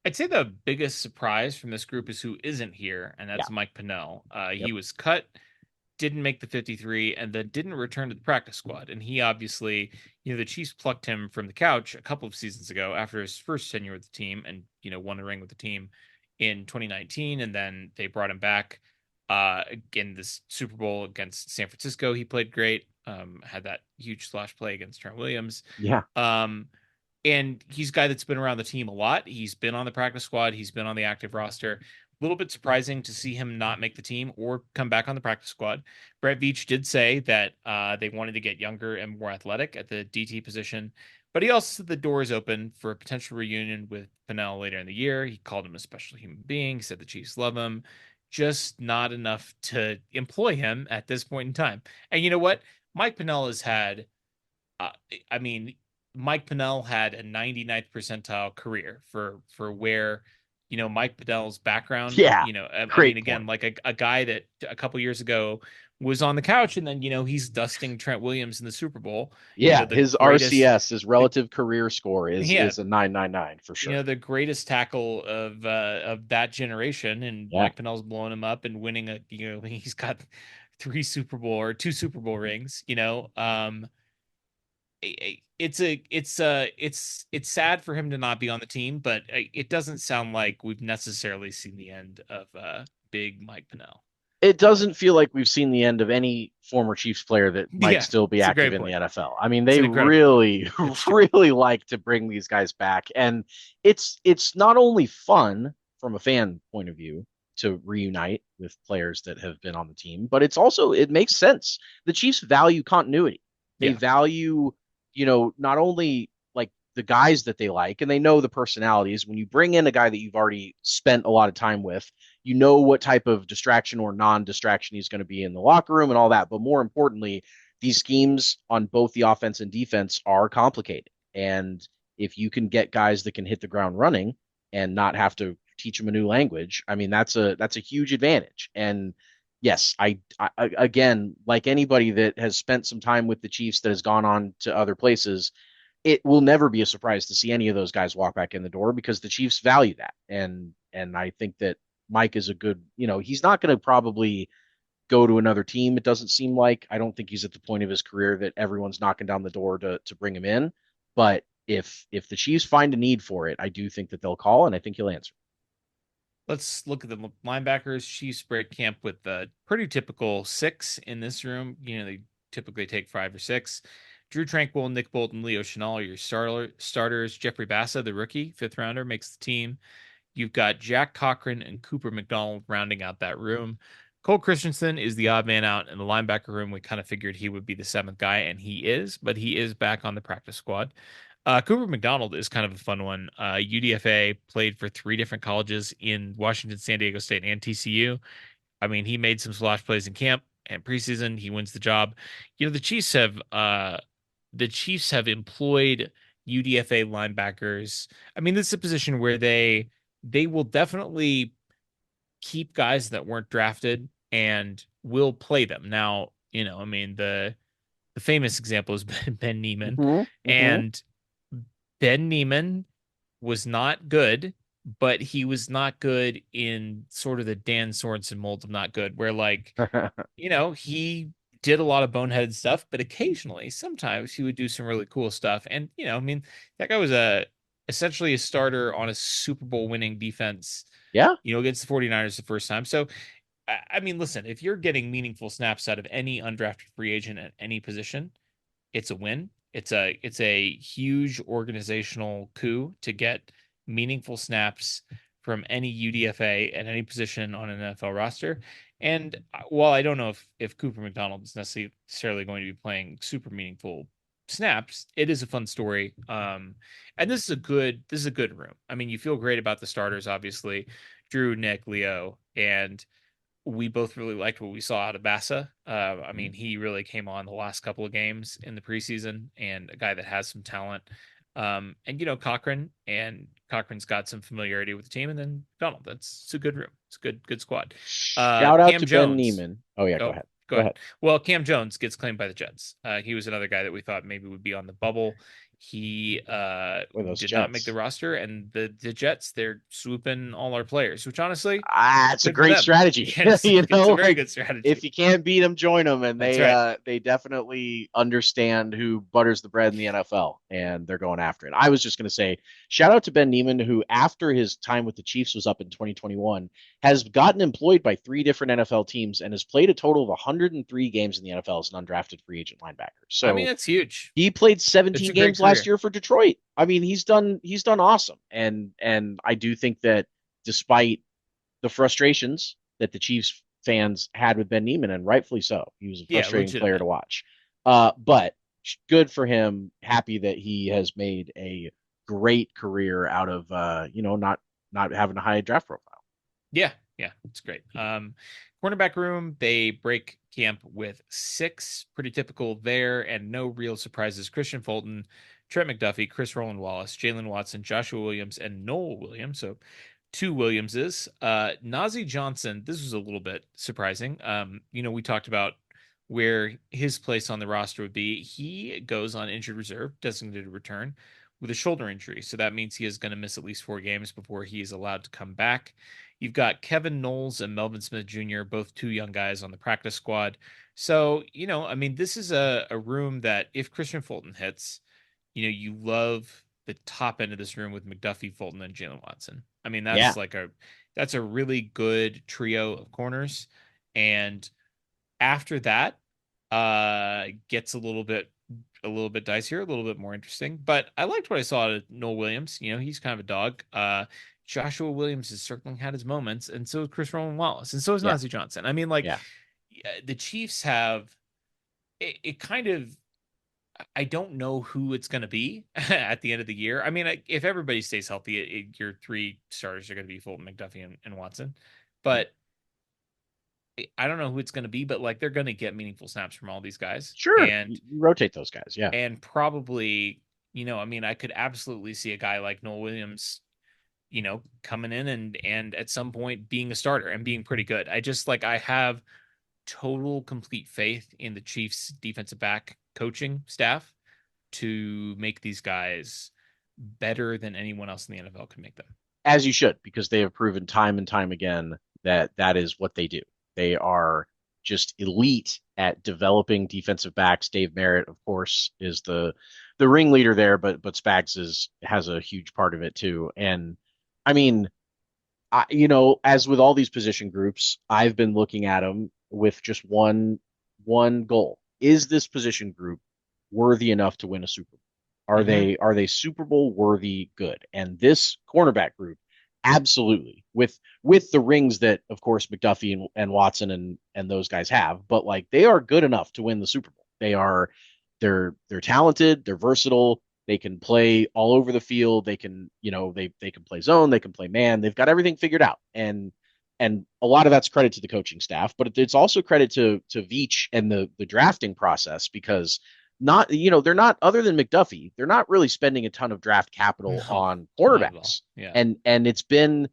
I'd say the biggest surprise from this group is who isn't here, and Yeah. that's Mike Pennell. Yep. He was cut, didn't make the 53, and then didn't return to the practice squad. And he obviously, the Chiefs plucked him from the couch a couple of seasons ago after his first tenure with the team and, won a ring with the team in 2019. And then they brought him back in this Super Bowl against San Francisco. He played great, had that huge slash play against Trent Williams. Yeah. Um, and he's a guy that's been around the team a lot. He's been on the practice squad. He's been on the active roster. A little bit surprising to see him not make the team or come back on the practice squad. Brett Veach did say that they wanted to get younger and more athletic at the DT position, but he also said the door is open for a potential reunion with Pennell later in the year. He called him a special human being. He said the Chiefs love him, just not enough to employ him at this point in time. And you know what? Mike Pennell has had uh, I mean, Mike Pennell had a 99th percentile career for where, Mike Pennell's background, Yeah. I mean, Great again, point. like a guy that a couple years ago was on the couch and then, he's dusting Trent Williams in the Super Bowl, Yeah, the his greatest, RCS, his the, relative career score yeah, is a 999 for sure. the greatest tackle of that generation. And Yeah. Mike Pennell's blowing him up and winning he's got three Super Bowl or two Super Bowl rings. It's sad for him to not be on the team, but it doesn't sound like we've necessarily seen the end of big Mike Pennell. It doesn't feel like we've seen the end of any former Chiefs player that might Yeah, still be it's a active great in the point. NFL. I mean, It's they an incredible point. really, It's true. really like to bring these guys back. And it's not only fun from a fan point of view to reunite with players that have been on the team, but it makes sense. The Chiefs value continuity. They Yeah. value, not only like the guys that they like and they know the personalities. When you bring in a guy that you've already spent a lot of time with, you know what type of distraction or non-distraction he's going to be in the locker room and all that. But more importantly, these schemes on both the offense and defense are complicated. And if you can get guys that can hit the ground running and not have to teach them a new language, I mean that's a huge advantage. And yes, I again, like anybody that has spent some time with the Chiefs that has gone on to other places, it will never be a surprise to see any of those guys walk back in the door because the Chiefs value that. And I think that Mike is a good, he's not going to probably go to another team. It doesn't seem like. I don't think he's at the point of his career that everyone's knocking down the door to bring him in. But if the Chiefs find a need for it, I do think that they'll call, and I think he'll answer. Let's look at the linebackers. Chiefs break camp with a pretty typical 6 in this room. They typically take 5 or 6. Drew Tranquil, Nick Bolton, Leo Chenal are your starters. Jeffrey Bassa, the rookie, 5th rounder, makes the team. You've got Jack Cochran and Cooper McDonald rounding out that room. Cole Christensen is the odd man out in the linebacker room. We kind of figured he would be the 7th guy, and he is, but he is back on the practice squad. Cooper McDonald is kind of a fun one. UDFA played for 3 different colleges in Washington, San Diego State, and TCU. I mean, he made some splash plays in camp and preseason. He wins the job. The Chiefs have employed UDFA linebackers. I mean, this is a position where they will definitely keep guys that weren't drafted and will play them. Now, I mean, the famous example is Ben Neiman, Mm-hmm. Mm-hmm. and Ben Neiman was not good, but he was not good in sort of the Dan Sorensen mold of not good, where he did a lot of boneheaded stuff, but occasionally, sometimes he would do some really cool stuff. And, I mean, that guy was essentially a starter on a Super Bowl winning defense, Yeah. against the 49ers the first time. So, I mean, listen, if you're getting meaningful snaps out of any undrafted free agent at any position, it's a win. It's a huge organizational coup to get meaningful snaps from any UDFA at any position on an NFL roster. And while I don't know if Cooper McDonald is necessarily going to be playing super meaningful snaps, it is a fun story. And this is a good room. I mean, you feel great about the starters, obviously, Drew, Nick, Leo, and we both really liked what we saw out of Bassa. I mean, he really came on the last couple of games in the preseason, and a guy that has some talent. And Cochran's got some familiarity with the team, and then Donald. It's a good room. It's a good squad. Shout out Cam to Ben Jones. Neiman. Oh yeah, go Oh, ahead. go Go ahead. ahead. Well, Cam Jones gets claimed by the Jets. He was another guy that we thought maybe would be on the bubble. He Boy, those did not make the Jets. roster, and the Jets, they're swooping all our players, which honestly, It's a good for great them. strategy. It's a very Like good if strategy. you can't beat them, join them, and That's they right. they definitely understand who butters the bread in the NFL, and they're going after it. I was just going to say, shout out to Ben Neiman, who after his time with the Chiefs was up in 2021, has gotten employed by 3 different NFL teams and has played a total of 103 games in the NFL as an undrafted free agent linebacker. I mean, So that's huge. he played It's 17 a great games last career. year for Detroit. I mean, he's done awesome. And I do think that despite the frustrations that the Chiefs fans had with Ben Neiman, and rightfully so, he was a Yeah, frustrating player legitimate. to watch. But good for him. Happy that he has made a great career out of not having a high draft profile. Yeah, yeah, it's great. Cornerback room, they break camp with 6, pretty typical there, and no real surprises. Christian Fulton, Trent McDuffie, Chris Roland Wallace, Jalen Watson, Joshua Williams, and Noel Williams. So 2 Williamses. Nazeeh Johnson, this was a little bit surprising. We talked about where his place on the roster would be. He goes on injured reserve, designated return with a shoulder injury. So that means he is going to miss at least 4 games before he is allowed to come back. You've got Kevin Knowles and Melvin Smith Jr., both 2 young guys on the practice squad. So, I mean, this is a room that if Christian Fulton hits, you love the top end of this room with McDuffie, Fulton, and Jalen Watson. I mean, Yeah, that's a really good trio of corners. And after that, gets a little bit dicier, a little bit more interesting. But I liked what I saw of Noel Williams. He's kind of a dog. Joshua Williams has certainly had his moments, and so is Chris Roland Wallace, and so is yeah, Nazeeh Johnson. I mean, like yeah, the Chiefs have it kind of I don't know who it's going to be at the end of the year. I mean, if everybody stays healthy, your three starters are going to be Fulton, McDuffie, and Watson. But I don't know who it's going to be. But like they're going to get meaningful snaps from all these guys, Sure, you rotate those guys. Yeah, and probably I mean, I could absolutely see a guy like Noel Williams, coming in and at some point being a starter and being pretty good. I just like I have total complete faith in the Chiefs defensive back coaching staff to make these guys better than anyone else in the NFL can make them. as you should, because they have proven time and time again that that is what they do. They are just elite at developing defensive backs. Dave Merritt, of course, is the ringleader there, but Spags has a huge part of it too. And I mean, as with all these position groups, I've been looking at them with just one goal. Is this position group worthy enough to win a Super Bowl? Mm-hmm. Are they Super Bowl worthy good? And this cornerback group, absolutely. With the rings that, of course, McDuffie and Watson and those guys have, but like they are good enough to win the Super Bowl. They're talented, they're versatile, they can play all over the field. They can, they can play zone, they can play man. They've got everything figured out. And a lot of that's credit to the coaching staff, but it's also credit to Veach and the drafting process because they're not, other than McDuffie, they're not really spending a ton of draft capital No, on not at all. quarterbacks. Yeah. And it's been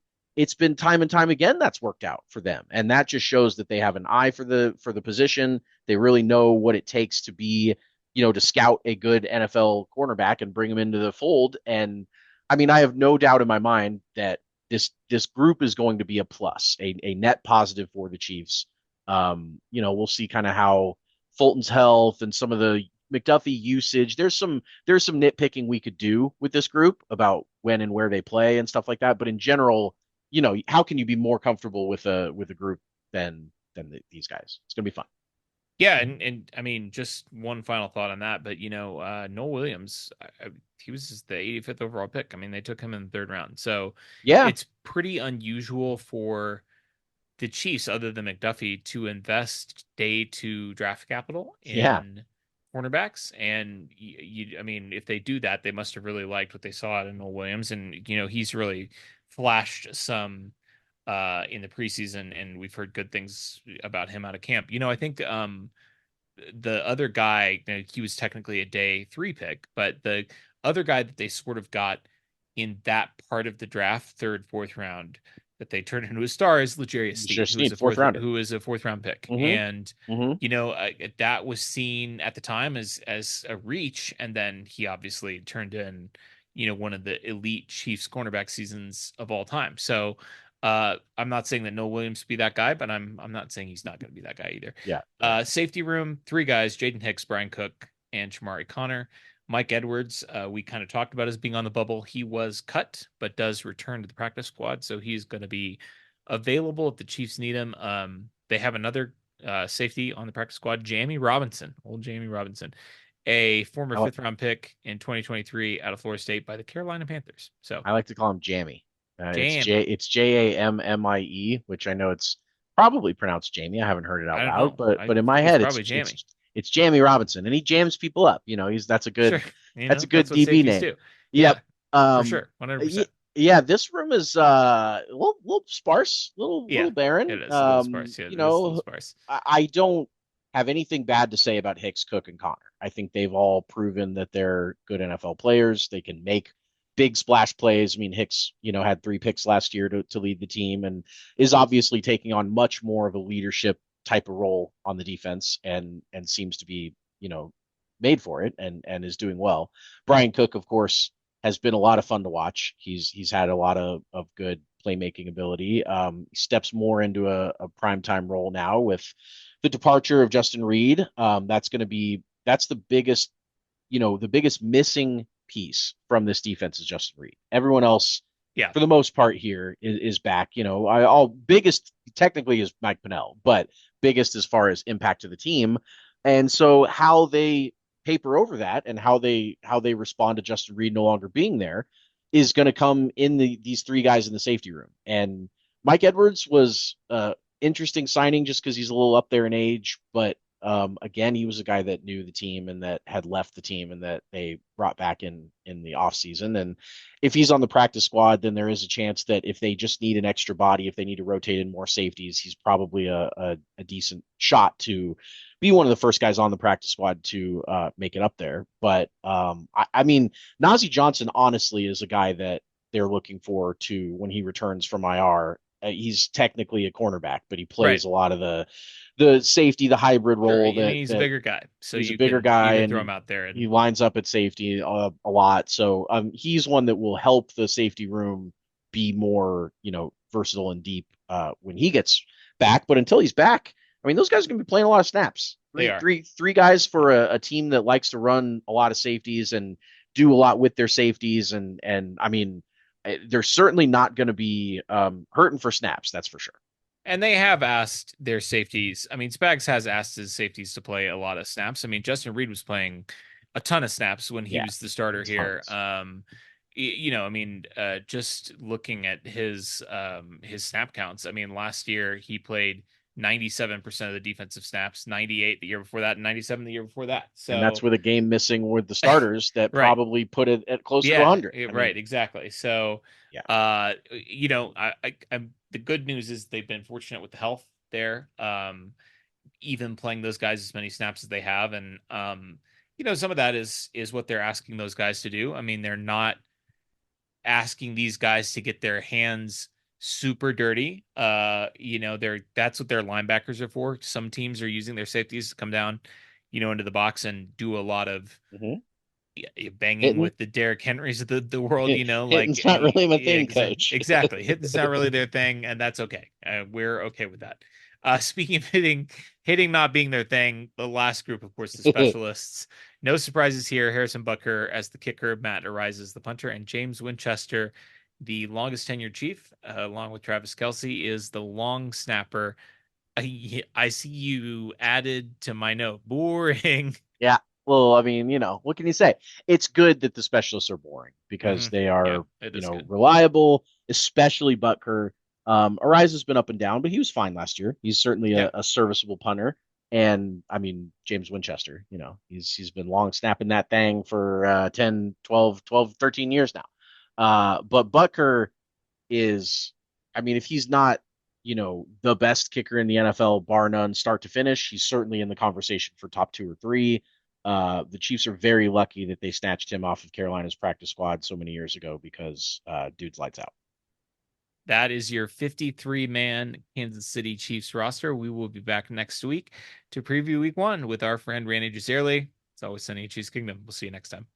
time and time again that's worked out for them. And that just shows that they have an eye for the position. They really know what it takes to be, to scout a good NFL cornerback and bring him into the fold. And I mean, I have no doubt in my mind that this group is going to be a plus, a net positive for the Chiefs. We'll see kind of how Fulton's health and some of the McDuffie usage. There's some nitpicking we could do with this group about when and where they play and stuff like that. But in general, how can you be more comfortable with a group than these guys? It's gonna be fun. Yeah, and I mean, just one final thought on that, but Noel Williams, he was the 85th overall pick. I mean, they took him in the third round, so Yeah, it's pretty unusual for the Chiefs, other than McDuffie, to invest day two draft capital yeah, in cornerbacks. And I mean, if they do that, they must have really liked what they saw out of Noel Williams, and he's really flashed some in the preseason, and we've heard good things about him out of camp. I think the other guy, he was technically a day three pick, but the other guy that they sort of got in that part of the draft, third, fourth round, that they turned into a star is L'Jarius Sneed, just need fourth rounder. who is a fourth round pick, Mm-hmm. and Mm-hmm. that was seen at the time as a reach, and then he obviously turned in one of the elite Chiefs cornerback seasons of all time. So I'm not saying that Noel Williams be that guy, but I'm not saying he's not going to be that guy either. Yeah, yeah. Safety room, three guys: Jaden Hicks, Brian Cook, and Shamari Connor. Mike Edwards, we kind of talked about as being on the bubble. He was cut, but does return to the practice squad, so he's going to be available if the Chiefs need him. They have another safety on the practice squad, Jamie Robinson, old Jamie Robinson, a former I, li- fifth round pick in 2023 out of Florida State by the Carolina Panthers. So I like to call him Jamie. Jamie, It's Jammie, which I know it's probably pronounced Jamie. I haven't heard it out I don't loud, know. but I in my think it's head, probably Jamie. it's Jamie Robinson, and he jams people up. He's Sure. that's a That's good what DB safeties name. do. Yeah, Yep. for Um. sure. 100%. y- Yeah, this room is a little sparse, little Yeah, barren. it is a little sparse. Yeah, it is a little sparse. I don't have anything bad to say about Hicks, Cook, and Connor. I think they've all proven that they're good NFL players. They can make big splash plays. I mean, Hicks, had 3 picks last year to lead the team and is obviously taking on much more of a leadership type of role on the defense and seems to be, made for it and is doing well. Brian Cook, of course, has been a lot of fun to watch. He's had a lot of good playmaking ability. He steps more into a primetime role now with the departure of Justin Reed. That's the biggest missing piece from this defense is Justin Reed. Everyone else, Yeah. for the most part, here is back. All biggest technically is Mike Pennell, but biggest as far as impact to the team. And so how they paper over that and how they respond to Justin Reed no longer being there is going to come in these three guys in the safety room. And Mike Edwards was interesting signing just because he's a little up there in age, but again, he was a guy that knew the team and that had left the team and that they brought back in the offseason. And if he's on the practice squad, then there is a chance that if they just need an extra body, if they need to rotate in more safeties, he's probably a decent shot to be one of the first guys on the practice squad to make it up there. But I mean, Najee Johnson honestly is a guy that they're looking for to when he returns from IR. He's technically a cornerback, but he Right. plays a lot of the safety, the hybrid Sure. I role mean, that he's a that bigger guy, so he's a bigger you guy can throw him and out there he and lines up at safety a lot. So he's one that will help the safety room be more, versatile and deep when he gets back. But until he's back, I mean, those guys are going to be playing a lot of snaps. they Three, are. three, three guys for a team that likes to run a lot of safeties and do a lot with their safeties. And I mean, they're certainly not going to be hurting for snaps. That's for sure. And they have asked their safeties. I mean, Spags has asked his safeties to play a lot of snaps. I mean, Justin Reed was playing a ton of snaps when he Yeah, was the starter here. tons. I mean, just looking at his snap counts. I mean, last year he played 97% of the defensive snaps, 98 the year before that, and 97 the year before that. And that's So, with a game missing with the starters that right. probably put it at closer to Yeah, 100. I right, mean, exactly. So, yeah. I'm the good news is they've been fortunate with the health there. Even playing those guys as many snaps as they have, and some of that is what they're asking those guys to do. I mean, they're not asking these guys to get their hands super dirty. That's what their linebackers are for. Some teams are using their safeties to come down, into the box and do a lot of Hmm. banging Hitting, with the Derrick Henrys of the world, like hitting's not really my yeah, thing, coach. exactly. Hitting's not really their thing, and that's okay. We're okay with that. Speaking of hitting not being their thing, the last group, of course, the specialists. No surprises here. Harrison Butker as the kicker, Matt Arises the punter, and James Winchester, the longest tenured chief, along with Travis Kelsey, is the long snapper. I see you added to my note. Boring. Yeah. Well, I mean, what can you say? It's good that the specialists are boring because they Yeah, are, it is good. reliable, especially Butker. Arise has been up and down, but he was fine last year. He's certainly Yeah. a serviceable punter. And I mean, James Winchester, he's been long snapping that thing for 10, 12, 13 years now. But Butker is, I mean, if he's not, the best kicker in the NFL, bar none, start to finish, he's certainly in the conversation for top two or three. The Chiefs are very lucky that they snatched him off of Carolina's practice squad so many years ago because dude's lights out. That is your 53-man Kansas City Chiefs roster. We will be back next week to preview week one with our friend Randy Gisserli. It's always sunny in Chiefs Kingdom. We'll see you next time.